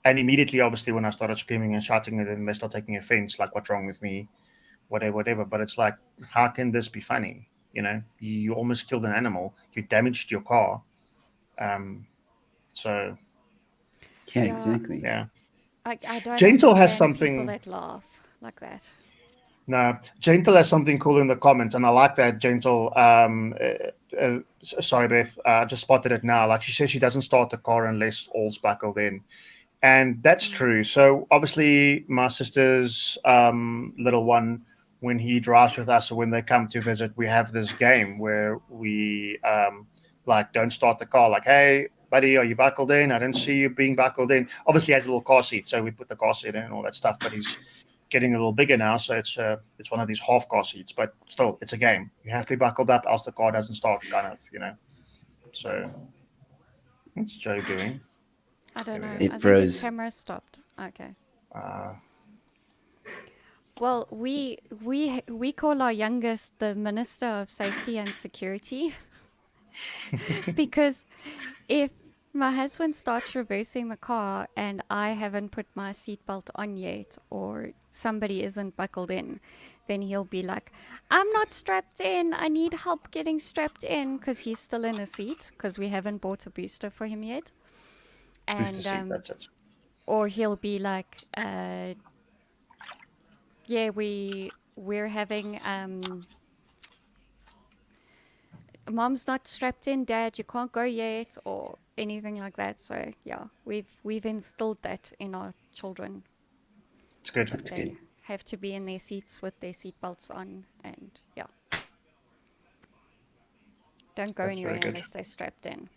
immediately, obviously, when I started screaming and shouting at them, they start taking offense. Like, what's wrong with me? Whatever. But it's like, how can this be funny? You know, you almost killed an animal. You damaged your car. So Yeah, Yeah. exactly. yeah. I don't Gentle has understand people something. that laugh like that. No, Gentle has something cool in the comments, and I like that. Gentle. Sorry, Beth. I just spotted it now. Like she says, she doesn't start the car unless all's buckled in, and that's true. So obviously, my sister's little one, when he drives with us or when they come to visit, we have this game where we like don't start the car. Like, hey, buddy, are you buckled in? I didn't see you being buckled in. Obviously, he has a little car seat, so we put the car seat in and all that stuff. But he's getting a little bigger now, so it's one of these half car seats. But still, it's a game. You have to be buckled up, else the car doesn't start. Kind of, you know. So what's Joe doing? I don't know. It I think his froze. camera stopped. Okay. Uh, Well, we call our youngest the Minister of Safety and Security because if my husband starts reversing the car and I haven't put my seatbelt on yet or somebody isn't buckled in, then he'll be like, I'm not strapped in. I need help getting strapped in because he's still in a seat because we haven't bought a booster for him yet. booster seat. And That's it. or he'll be like, yeah, we're having mom's not strapped in, dad, you can't go yet, or anything like that. So yeah, we've instilled that in our children. It's good. That's They good. have to be in their seats with their seatbelts on, and yeah, don't go That's anywhere very good. unless they're strapped in.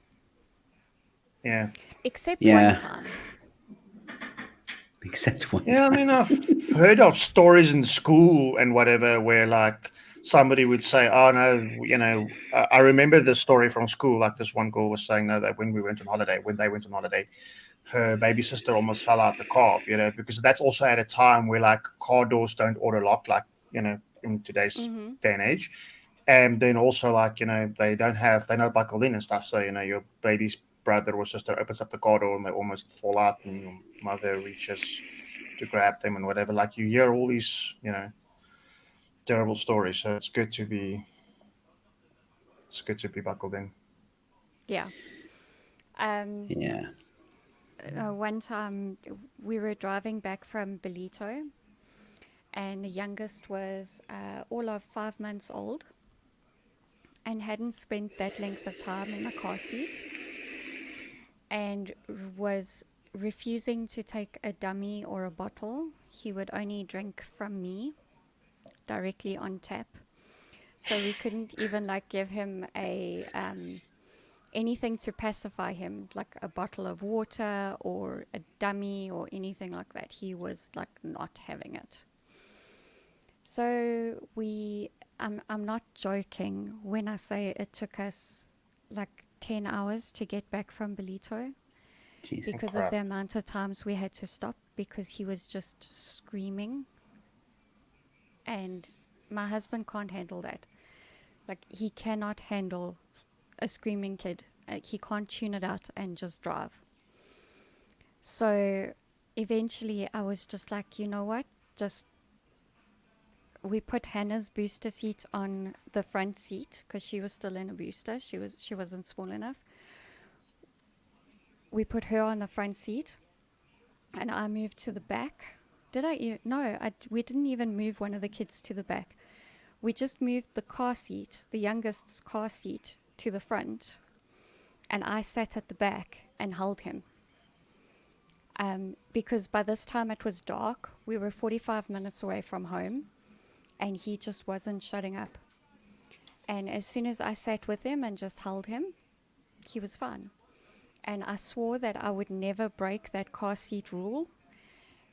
Yeah. Except Yeah. one time. Except one Yeah, I time. mean, I've heard of stories in school and whatever where like somebody would say, "Oh no, you know," I remember this story from school. Like this one girl was saying, "No, that when they went on holiday, her baby sister almost fell out the car, you know, because that's also at a time where like car doors don't auto lock, like you know, in today's day and age, and then also like you know they're not buckled in and stuff. So you know your baby's brother or sister opens up the car door and they almost fall out, and your mother reaches to grab them and whatever. Like you hear all these, you know, terrible stories. So it's good to be buckled in. Yeah. Yeah. One time we were driving back from Belito, and the youngest was all of 5 months old and hadn't spent that length of time in a car seat. and was refusing to take a dummy or a bottle. He would only drink from me directly on tap. So we couldn't even like give him a anything to pacify him, like a bottle of water or a dummy or anything like that. He was like not having it. So I'm not joking when I say it took us like 10 hours to get back from Belito Jeez. because of the amount of times we had to stop because he was just screaming. And my husband can't handle that. Like, he cannot handle a screaming kid. He can't tune it out and just drive. So eventually I was just like, you know what? We put Hannah's booster seat on the front seat because she was still in a booster. She wasn't small enough. We put her on the front seat and I moved to the back. We didn't even move one of the kids to the back. We just moved the car seat, the youngest's car seat, to the front, and I sat at the back and held him. Because by this time it was dark, we were 45 minutes away from home, and he just wasn't shutting up. And as soon as I sat with him and just held him, he was fine. And I swore that I would never break that car seat rule.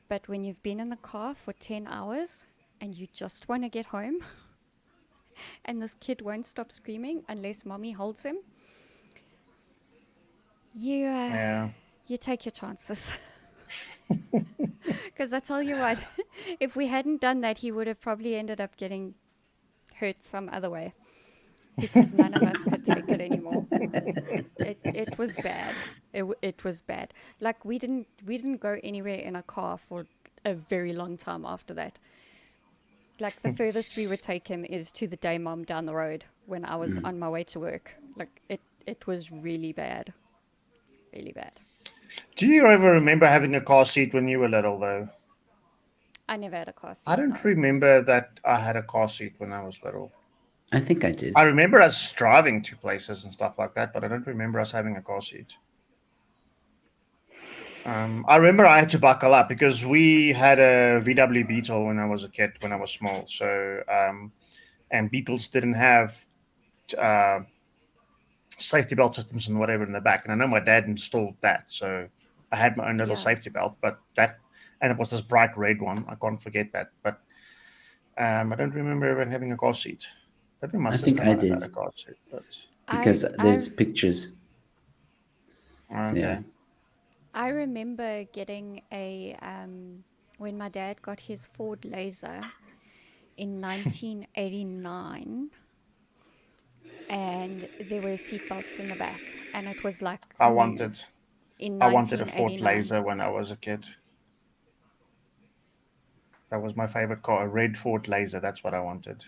But when you've been in the car for 10 hours and you just want to get home, and this kid won't stop screaming unless mommy holds him, you take your chances. Because I tell you what, if we hadn't done that, he would have probably ended up getting hurt some other way. Because none of us could take it anymore. It was bad. It was bad. Like, we didn't go anywhere in a car for a very long time after that. Like, the furthest we would take him is to the day mom down the road when I was on my way to work. Like, it was really bad. Really bad. Do you ever remember having a car seat when you were little, though? I never had a car seat. I don't remember that I had a car seat when I was little. I think I did. I remember us driving to places and stuff like that, but I don't remember us having a car seat. I remember I had to buckle up because we had a VW Beetle when I was a kid, when I was small. So, and Beetles didn't have safety belt systems and whatever in the back. And I know my dad installed that. So I had my own little safety belt, and it was this bright red one. I can't forget that. But I don't remember even having a car seat. Maybe my sister might have had a car seat. Because there's pictures. Okay. Yeah. I remember getting when my dad got his Ford Laser in 1989, and there were seatbelts in the back, and it was like I wanted a Ford 1989. Laser when I was a kid. That was my favorite car, a red Ford Laser. That's what I wanted.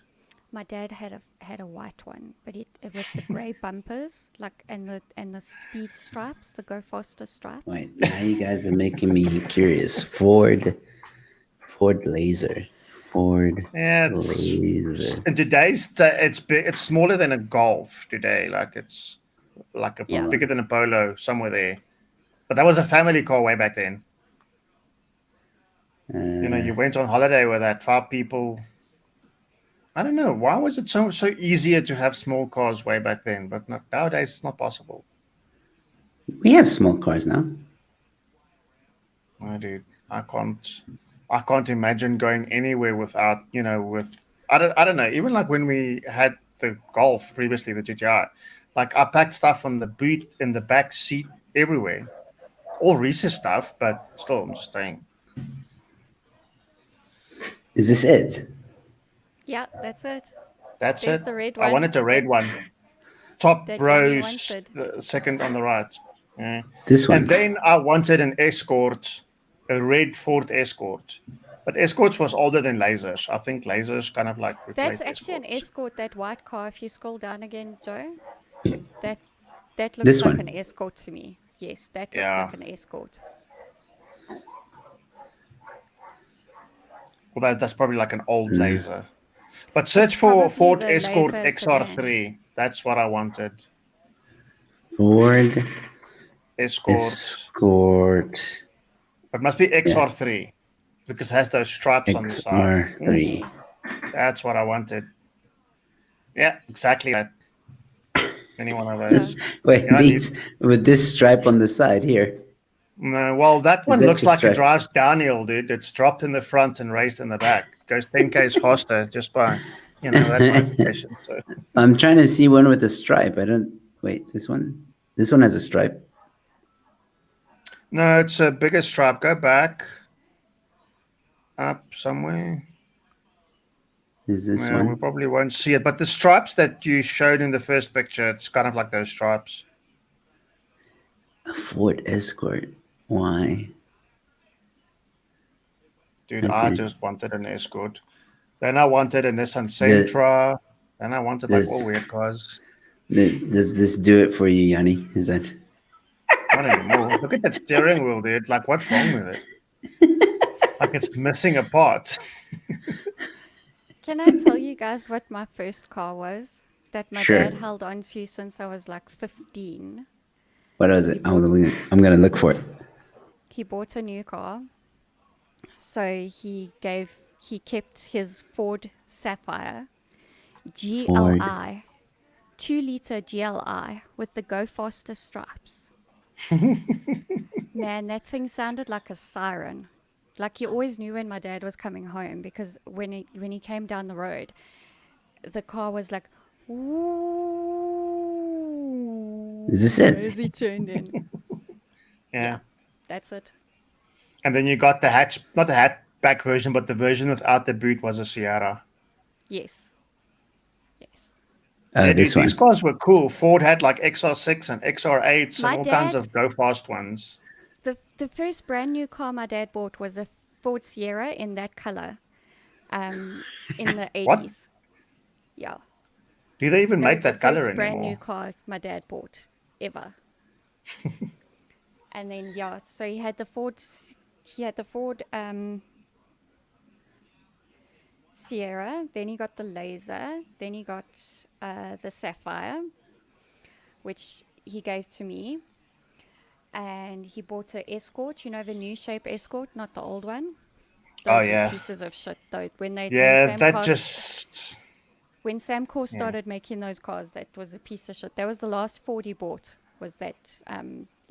My dad had a white one, but it with the grey bumpers, like and the speed stripes, the go faster stripes. Wait, now you guys are making me curious. Ford Laser. Laser. In today's it's big, it's smaller than a Golf today. Like it's like bigger than a Polo, somewhere there. But that was a family car way back then. You went on holiday with that, 5 people. I don't know. Why was it so easier to have small cars way back then? But nowadays, it's not possible. We have small cars now. Oh, dude, I can't imagine going anywhere without, I don't know. Even like when we had the Golf previously, the GTI, like I packed stuff on the boot, in the back seat, everywhere. All Reese's stuff, but still, I'm just saying. Is this it? Yeah, that's it. There's it. The red one. I wanted a red one. Top that row, the second on the right. Yeah. This one. And then I wanted an Escort, a red Ford Escort. But Escorts was older than Lasers. I think Lasers kind of like replaced That's actually Escorts. an Escort, that white car. If you scroll down again, Joe, that looks This like one. an Escort to me. Yes, that looks like an Escort. Well, that's probably like an old Laser. But search for Ford Escort XR3. That's what I wanted. Ford Escort. Escort It must be XR3 because it has those stripes on the side. XR3. That's what I wanted. Yeah, exactly that. Any one of Yeah. those. Wait, Yeah, these with this stripe on the side here. no, well, that Is one that looks the like it stripe? drives downhill, dude. It's dropped in the front and raised in the back. Goes 10 k's faster just by that modification. So I'm trying to see one with a stripe. I don't. Wait, this one. This one has a stripe. no, it's a bigger stripe. Go back up somewhere. Is this Yeah, we one probably won't see it. But the stripes that you showed in the first picture, it's kind of like those stripes. a Ford Escort? Why? Dude, I Okay. just wanted an Escort. Then I wanted a Nissan The, Sentra. Then I wanted like all this, weird cars. does this do it for you, Yanni? Is that? Not anymore. Look at that steering wheel, dude. Like, what's wrong with it? Like, it's missing a part. Can I tell you guys what my first car was that my Sure. dad held on to since I was like 15? What is it? I'm gonna look for it. He bought a new car. So he kept his Ford Sapphire Ford. GLI, 2-liter GLI with the Go Faster stripes. Man, that thing sounded like a siren. Like you always knew when my dad was coming home because when he came down the road, the car was like, ooh, Is this it? as he turned in. Yeah. That's it. And then you got the not the hatchback version, but the version without the boot was a Sierra. Yes. Yes. Yeah, This dude, these one. cars were cool. Ford had like XR6 and XR8s My and all kinds dad, of go fast ones. the first brand new car my dad bought was a Ford Sierra in that color, in the What? 80s. Yeah. Do they even That make was the that color first brand new anymore? car my dad bought ever. And then yeah, so he had the Ford Sierra, then he got the Laser, then he got the Sapphire, which he gave to me. And he bought an Escort, the new shape Escort, not the old one. Oh Those were yeah. pieces of shit though. When Yeah, that just Samcor yeah. started making those cars, that was a piece of shit. That was the last Ford he bought, was that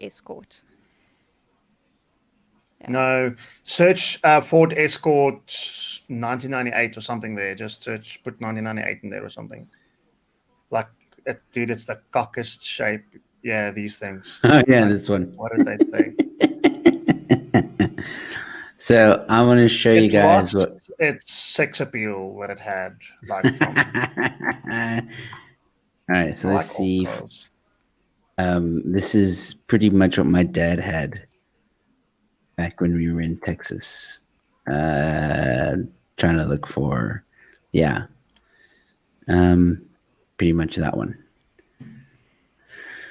Escort. Yeah. No, search Ford Escort 1998 or something there. Just search, put 1998 in there or something. Like, dude, it's the cockest shape. Yeah, these things. Oh yeah, Like, this one. what did they think? So I want to show you It guys lost what. its sex appeal that it had, like from. All right, so I let's like old see. cars. This is pretty much what my dad had back when we were in Texas. Trying to look for, yeah, pretty much that one.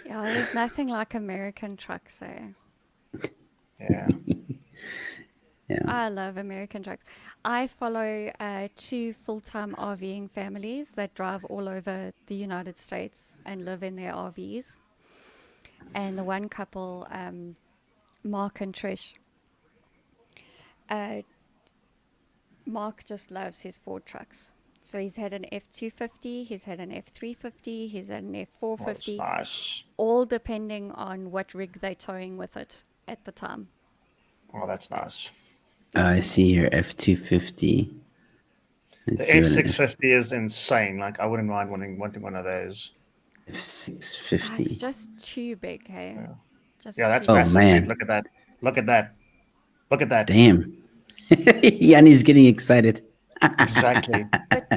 Yeah, there's nothing like American trucks, eh? Yeah. Yeah. I love American trucks. I follow 2 full-time RVing families that drive all over the United States and live in their RVs. And the one couple, Mark and Trish, Mark just loves his Ford trucks. So he's had an F250, he's had an F350, he's had an Oh, that's F450, nice. all depending on what rig they're towing with it at the time. Oh, that's nice. I see here F250. The Let's see what an F650 is insane. Like, I wouldn't mind wanting one of those. It's F650. just too big, hey? Yeah. Just Yeah, that's too Oh big. massive, dude. man, Look at that. Look at that. Look at that. damn. Yanni's getting excited. Exactly. But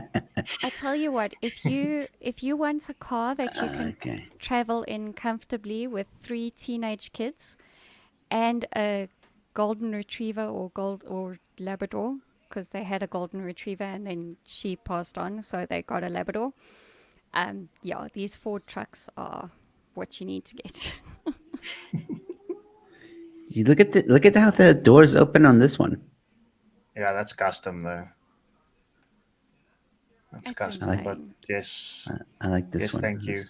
I tell you what, if you want a car that you can Okay. travel in comfortably with 3 teenage kids and a golden retriever or Labrador, because they had a golden retriever and then she passed on, so they got a Labrador. Yeah, these Ford trucks are what you need to get. You look at how the doors open on this one. Yeah, that's custom though. That's That's custom, insane. but yes, I like this yes, one. thank you.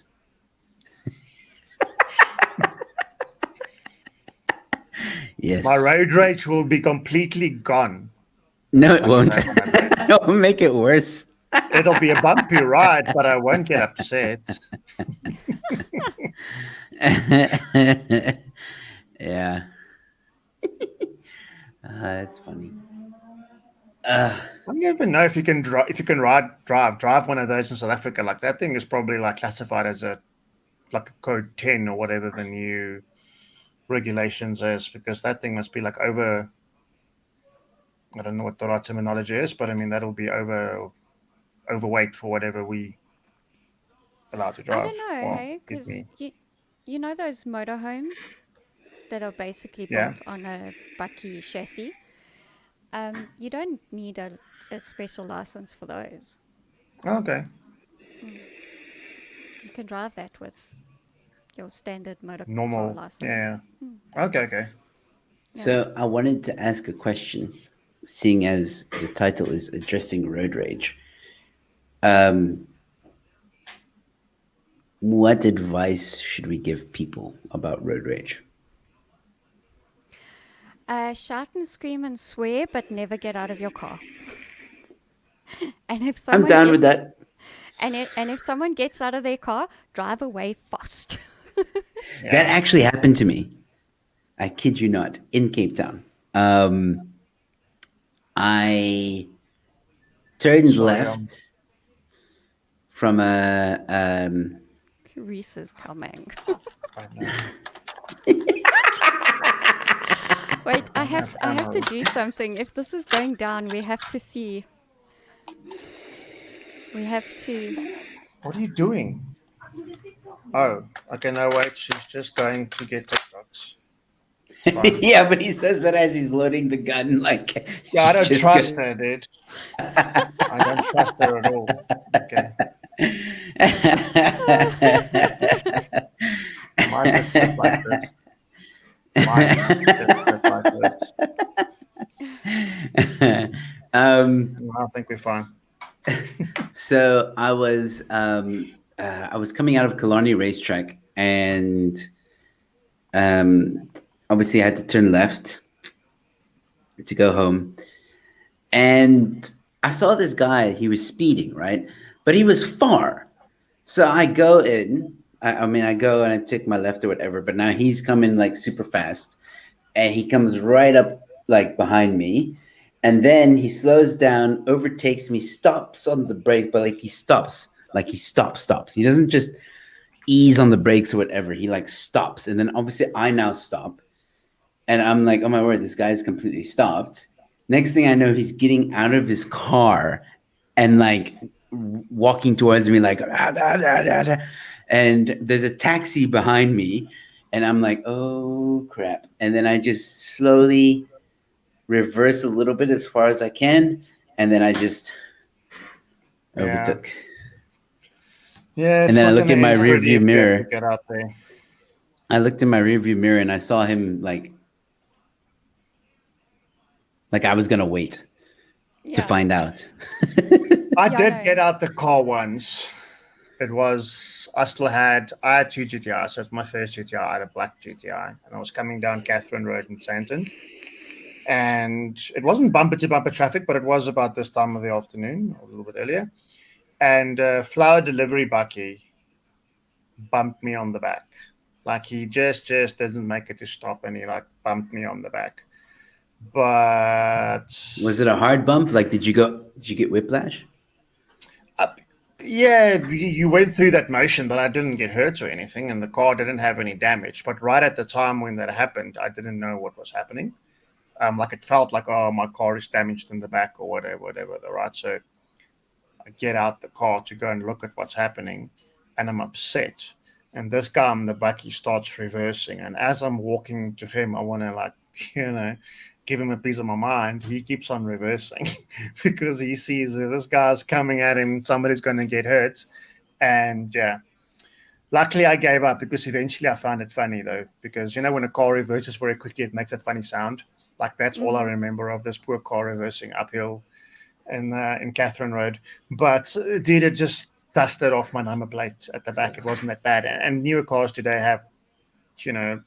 Yes. My road rage will be completely gone. No, it Like won't. that when I do. It'll make it worse. It'll be a bumpy ride, but I won't get upset. Yeah. That's funny. I don't even know if you can drive one of those in South Africa. Like that thing is probably like classified as a code 10 or whatever the new regulations is, because that thing must be like over. I don't know what the right terminology is, but I mean that'll be overweight for whatever we allowed to I don't drive. know, Well, hey, give because me, you know those motorhomes that are basically yeah. built on a bucky chassis. You don't need a special license for those. Okay, You can drive that with your standard motor car normal. license. Yeah. Okay. Yeah. So I wanted to ask a question, seeing as the title is addressing road rage. What advice should we give people about road rage? Shout and scream and swear, but never get out of your car. And if I'm someone down with gets that. and if someone gets out of their car, drive away fast. That Yeah. actually happened to me. I kid you not, in Cape Town. I turned Sorry. left from a Reese is coming. I know. Wait, I Have have to ammo. do something. If this is going down, we have to see. We have to. What are you doing? Oh, okay. No, wait. She's just going to get TikToks. It's fine. yeah, but he says that as he's loading the gun, like Yeah, I don't just trust her, dude. I don't trust her at all. Okay. Might just sit like this. Might just sit like this. I think we're fine. So I was coming out of Killarney racetrack, and obviously I had to turn left to go home, and I saw this guy. He was speeding, right, but he was far. So I go in. I mean, I go and I take my left or whatever. But now he's coming like super fast, and he comes right up like behind me, and then he slows down, overtakes me, stops on the brake, but like he stops, stops. He doesn't just ease on the brakes or whatever. He like stops, and then obviously I now stop, and I'm like, oh my word, this guy's completely stopped. Next thing I know, he's getting out of his car and like walking towards me like ah, da, da, da, da. And there's a taxi behind me, and I'm like, oh crap. And then I just slowly reverse a little bit as far as I can, and then I just Yeah. overtook. Yeah, it's And then I not look going in to my end rear pretty view if you have to mirror. get out there. I looked in my rear view mirror and I saw him like I was gonna wait to Yeah. find out. I Yeah, did no. get out the car once. I had two GTIs. So it's my first GTI. I had a black GTI, and I was coming down Catherine Road in Santon. And it wasn't bumper to bumper traffic, but it was about this time of the afternoon, or a little bit earlier. And flower delivery bucky bumped me on the back. Like he just doesn't make it to stop, and he like bumped me on the back. But Was it a hard bump? Like, did you get whiplash? yeah, you went through that motion, but I didn't get hurt or anything, and the car didn't have any damage. But right at the time when that happened, I didn't know what was happening. Like it felt like, oh, my car is damaged in the back or whatever. Right, so I get out the car to go and look at what's happening, and I'm upset. And this guy on the back, he starts reversing, and as I'm walking to him, I want to like, you know, give him a piece of my mind. He keeps on reversing because he sees this guy's coming at him, somebody's going to get hurt. And yeah, luckily I gave up, because eventually I found it funny though, because when a car reverses very quickly, it makes that funny sound. Like that's all I remember of this poor car reversing uphill in Catherine Road. But dude, it just dusted off my number plate at the back. It wasn't that bad. And newer cars today have, you know,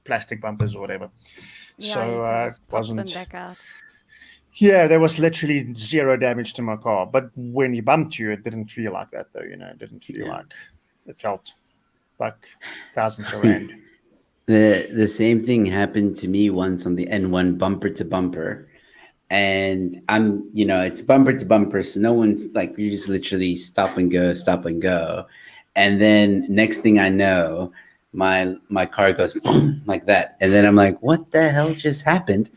plastic bumpers or whatever. Yeah, So you can it just pop them wasn't. back out. Yeah, there was literally zero damage to my car. But when he bumped you, it didn't feel like that, though. It didn't feel Yeah. like it felt like thousands of rand. The same thing happened to me once on the N1 bumper to bumper. And it's bumper to bumper, so no one's like, you just literally stop and go, stop and go. And then next thing I know, my car goes boom like that. And then I'm like, what the hell just happened?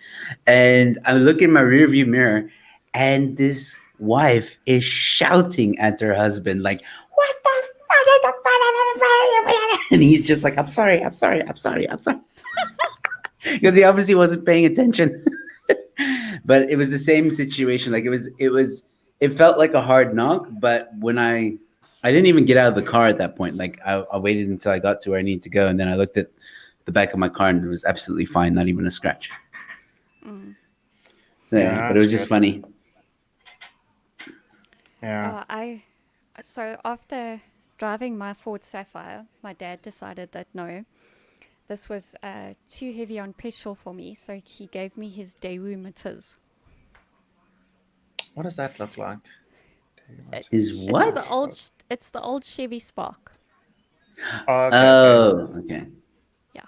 And I look in my rearview mirror, and this wife is shouting at her husband, like, what the fuck? And he's just like, I'm sorry. Because he obviously wasn't paying attention. But it was the same situation. Like it felt like a hard knock, but when I didn't even get out of the car at that point. Like I waited until I got to where I needed to go, and then I looked at the back of my car, and it was absolutely fine, not even a scratch. Yeah, but it was just funny. Yeah. So after driving my Ford Sapphire, my dad decided that no, this was too heavy on petrol for me, so he gave me his Daewoo emitters. What does that look like? Is what? It's the old Chevy Spark. Oh, okay, Okay. Yeah.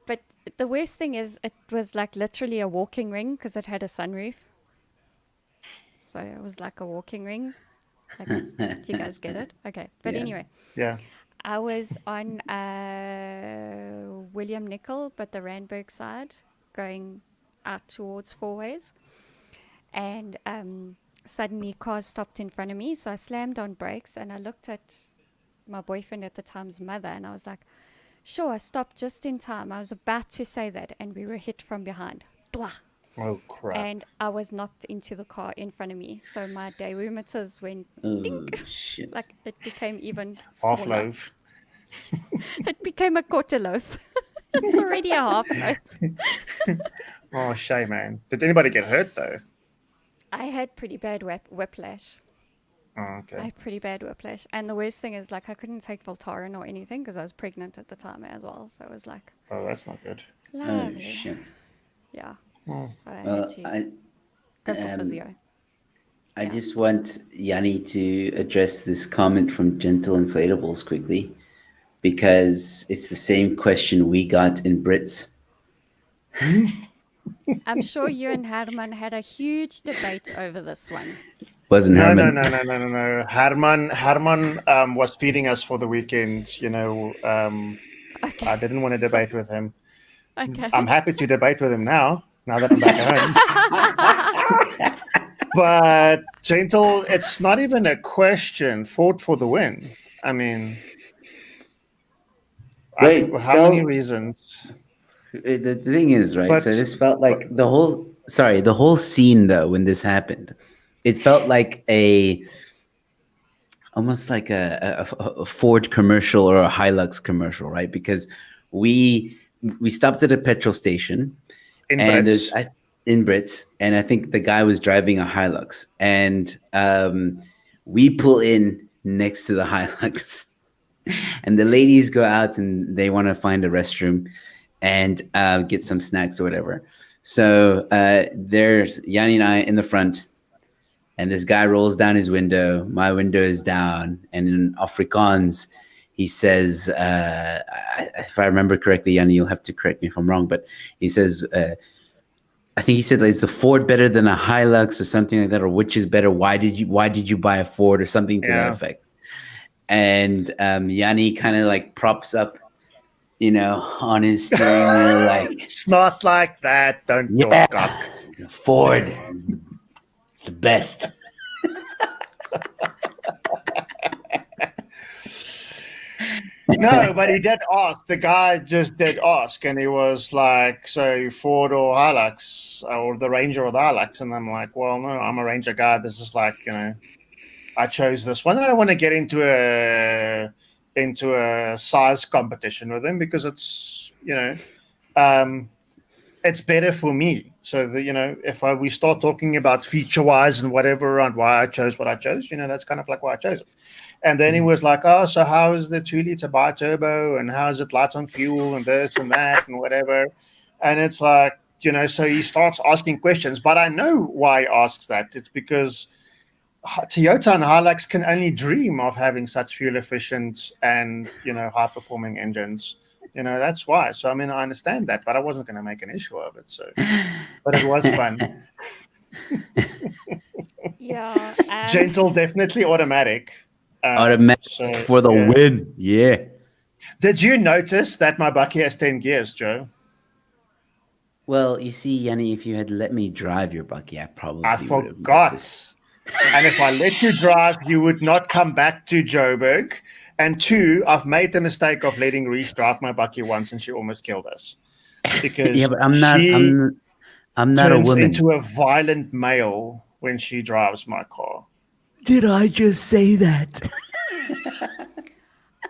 But the worst thing is, it was like literally a walking ring because it had a sunroof. So it was like a walking ring. Like, you guys get it? Okay. But Yeah. anyway, Yeah. I was on William Nicol, but the Randburg side, going out towards Four Ways. And suddenly cars stopped in front of me. So I slammed on brakes, and I looked at my boyfriend at the time's mother, and I was like, sure, I stopped just in time. I was about to say that, and we were hit from behind. Dwah! Oh, crap. And I was knocked into the car in front of me. So my Daewoo emitters went Oh dink. shit. Like it became even Half smaller. loaf. It became a quarter loaf. It's already a half loaf. Oh, shame, man. Did anybody get hurt, though? I had pretty bad whiplash. Oh, I okay. had pretty bad whiplash. And the worst thing is, like, I couldn't take Voltaren or anything because I was pregnant at the time as well. So it was like, Oh, that's not good. Oh lovely. shit. Yeah. Oh. So I Well, had to go for physio. I Yeah. just want Jannie to address this comment from Gentle Inflatables quickly, because it's the same question we got in Brits. I'm sure you and Herman had a huge debate over this one. Wasn't No. Herman? Herman was feeding us for the weekend. Okay. I didn't want to debate with him. Okay. I'm happy to debate with him now that I'm back at home. But Gentle, it's not even a question. Ford for the win. I mean, Wait, how many reasons? the thing is, right? But So this felt like the whole scene though, when this happened, it felt like almost like a Ford commercial or a Hilux commercial, right? Because we stopped at a petrol station, in and Brits, in Brits, and I think the guy was driving a Hilux, and we pull in next to the Hilux, and the ladies go out and they want to find a restroom and get some snacks or whatever. So there's Jannie and I in the front, and this guy rolls down his window. My window is down, and in Afrikaans, he says, if I remember correctly, Jannie, you'll have to correct me if I'm wrong, but he says, I think he said, like, is the Ford better than a Hilux or something like that, or which is better? Why did you buy a Ford, or something to that effect? And Jannie kind of like props up, on his steering wheel, like, it's not like that. Don't talk cock. The Ford, it's the best. No, but he did ask. The guy just did ask, and he was like, "So Ford or Hilux, or the Ranger or the Hilux?" And I'm like, "Well, no, I'm a Ranger guy. This is like, I chose this one. I don't want to get into a size competition with him because it's it's better for me. So if we start talking about feature wise and whatever around why I chose what I chose, that's kind of like why I chose it. And then he was like, oh, so how is the 2-liter bi-turbo and how is it light on fuel and this and that and whatever. And it's like, so he starts asking questions, but I know why he asks that. It's because Toyota and Hilux can only dream of having such fuel efficient and high performing engines. That's why. So I mean, I understand that, but I wasn't going to make an issue of it. So, but it was fun. Yeah. Gentle, definitely automatic. Automatic for the win. Yeah. Did you notice that my Bucky has 10 gears, Joe? Well, you see, Jannie, if you had let me drive your Bucky, I probably I would have forgot. noticed. And if I let you drive, you would not come back to Joburg. And 2, I've made the mistake of letting Reese drive my Bucky once, and she almost killed us because Yeah, but I'm not a turns woman. into a violent male when she drives my car. Did I just say that?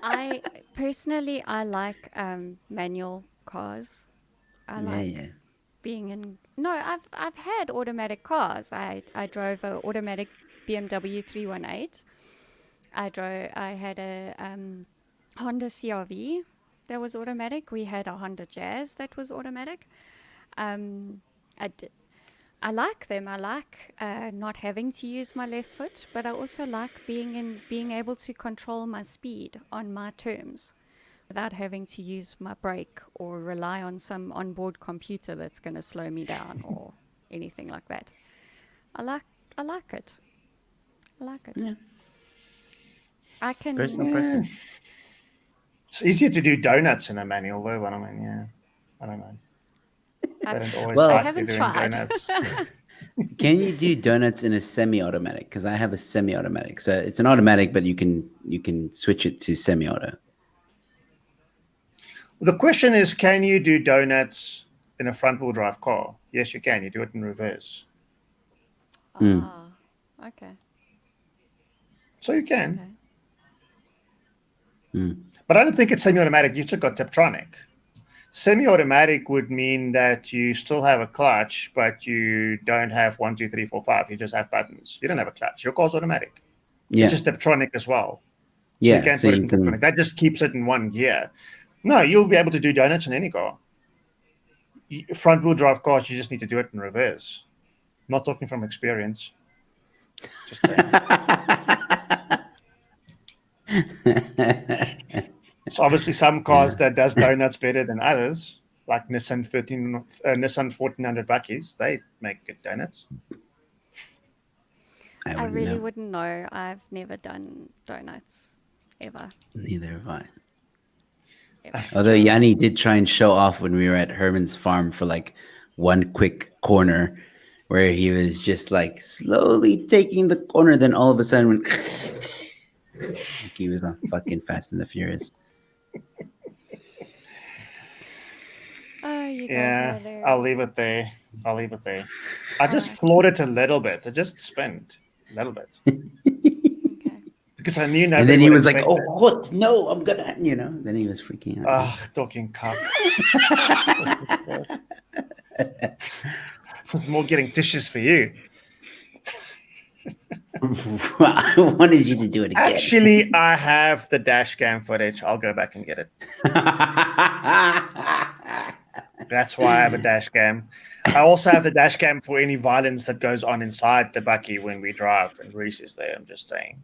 I personally, I like manual cars. I like being in. No, I've had automatic cars. I drove an automatic BMW 318. I had a Honda CRV that was automatic. We had a Honda Jazz that was automatic. I like them. I like not having to use my left foot, but I also like being able to control my speed on my terms without having to use my brake or rely on some onboard computer that's going to slow me down or anything like that. I like it. I like it. Yeah. I can. Personal preference. It's easier to do donuts in a manual, though. But I mean, I don't know. I don't always I like haven't doing tried. donuts. Can you do donuts in a semi-automatic? Because I have a semi-automatic. So it's an automatic, but you can switch it to semi-auto. The question is, can you do donuts in a front-wheel drive car? Yes, you can. You do it in reverse. Okay. So you can. Okay. But I don't think it's semi-automatic. You've just got Tiptronic. Semi-automatic would mean that you still have a clutch, but you don't have 1, 2, 3, 4, 5. You just have buttons. You don't have a clutch. Your car's automatic. Yeah. It's just Tiptronic as well. So Yeah. you can't put it in Tiptronic. That just keeps it in one gear. No, you'll be able to do donuts in any car. Front-wheel drive cars, you just need to do it in reverse. Not talking from experience. Just saying. It's obviously some cars that does donuts better than others, like Nissan 1400 Buckies. They make good donuts. I really wouldn't know. I've never done donuts ever. Neither have I. Although Jannie did try and show off when we were at Herman's farm for like one quick corner where he was just like slowly taking the corner, then all of a sudden went like he was on fucking Fast and the Furious. Oh, you guys are hilarious. I'll leave it there. I just floored it a little bit. I just spent a little bit. Okay. Because I knew nobody. And then he was like, "Oh, what? No, I'm gonna," Then he was freaking out. Ah, talking cock. It's more getting dishes for you. I wanted you to do it again. Actually, I have the dash cam footage. I'll go back and get it. That's why I have a dash cam. I also have the dash cam for any violence that goes on inside the Bucky when we drive, and Reese is there. I'm just saying.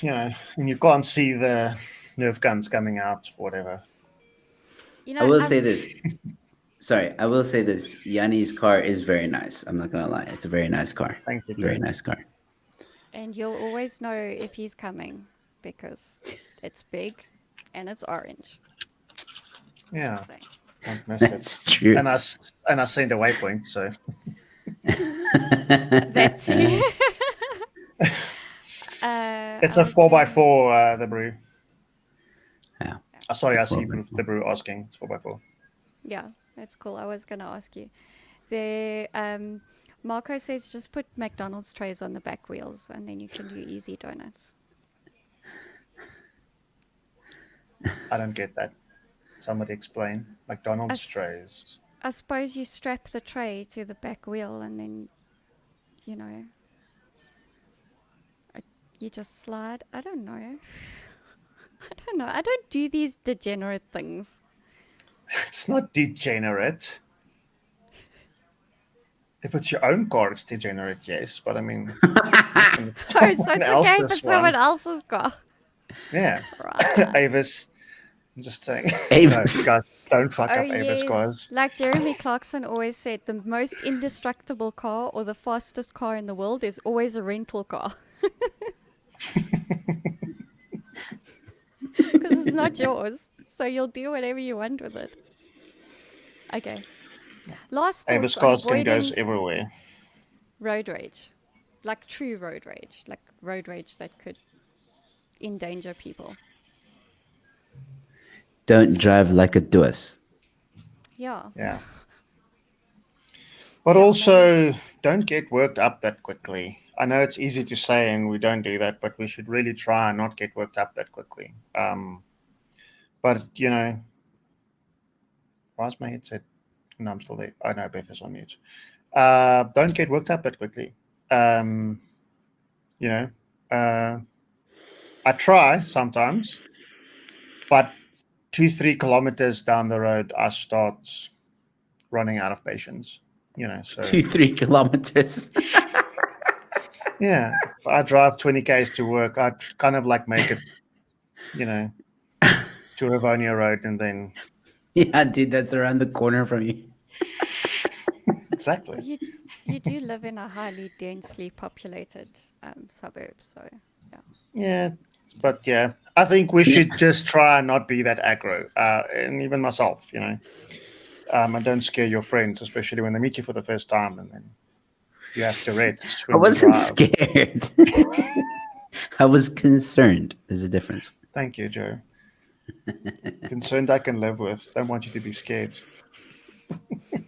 And you can't see the Nerf guns coming out, whatever. I will say this. Sorry, I will say this. Jannie's car is very nice. I'm not gonna lie. It's a very nice car. Thank you. Very nice car. And you'll always know if he's coming because it's big and it's orange. Yeah, don't miss That's it. true. And I send a waypoint, so. That's you. It's a 4x4, the brew. Yeah. Sorry, I see the brew asking. It's 4x4. Yeah, that's cool. I was going to ask you. Marco says just put McDonald's trays on the back wheels and then you can do easy donuts. I don't get that. Somebody explain. McDonald's As- trays. I suppose you strap the tray to the back wheel and then, you know, you just slide. I don't know. I don't do these degenerate things. It's not degenerate. If it's your own car, it's degenerate, yes. But I mean, when it's Oh, so someone it's okay if else's it's someone one. else's car. Yeah. Right. Avis. I'm just saying. No, Avis. guys, don't fuck Oh, up Avis yes. cars. Like Jeremy Clarkson always said, the most indestructible car or the fastest car in the world is always a rental car. Because it's not yours. So you'll do whatever you want with it. Okay. Last Avis thoughts on cars can go avoiding everywhere. road rage. Like true road rage. Like road rage that could endanger people. Don't drive like a duss. Yeah. Yeah. But Yeah, also, don't get worked up that quickly. I know it's easy to say, and we don't do that, but we should really try and not get worked up that quickly. But you know, why's my headset? No, I'm still there. I know Beth is on mute. Don't get worked up that quickly. You know, I try sometimes, but 2-3 kilometers down the road, I start running out of patience. You know, so 2-3 kilometers. yeah, if I drive 20 k's to work, I kind of like make it, you know, to Rivonia Road, and then Yeah, dude, that's around the corner from you. exactly. You do live in a highly densely populated suburb, so yeah. Yeah, but yeah, I think we should just try and not be that aggro, and even myself, you know. And don't scare your friends, especially when they meet you for the first time, and then you have Tourette's I when you wasn't drive. scared. I was concerned. There's a difference. Thank you, Joe. Concerned I can live with. Don't want you to be scared. I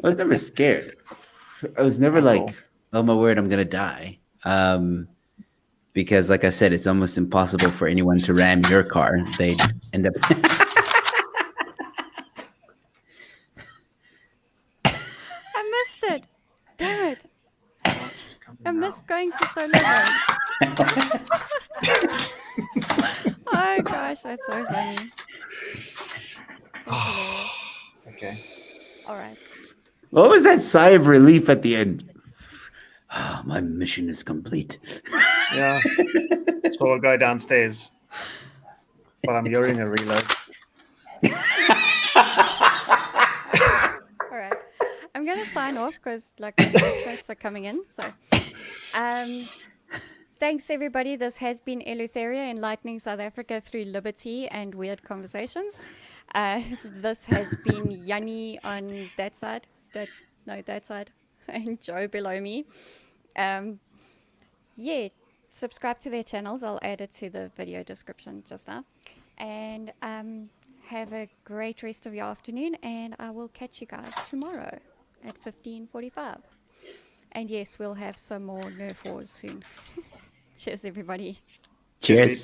was never scared. I was never At like, all. oh my word, I'm gonna die. Because like I said, it's almost impossible for anyone to ram your car. They'd end up. I missed it. Damn it. I missed going to Solar Road. Oh gosh, that's so funny. That's hilarious. Okay. All right. What was that sigh of relief at the end? Oh, my mission is complete. Yeah. So I'll go downstairs. But I'm hearing a reload. All right. I'm going to sign off because like the voice notes are coming in. So thanks everybody. This has been Eleutheria, enlightening South Africa through liberty and weird conversations. This has been Jannie on that side. That side. And Joe below me. Yeah, subscribe to their channels. I'll add it to the video description just now. And have a great rest of your afternoon, and I will catch you guys tomorrow at 15:45. And yes, we'll have some more Nerf Wars soon. Cheers, everybody. Cheers.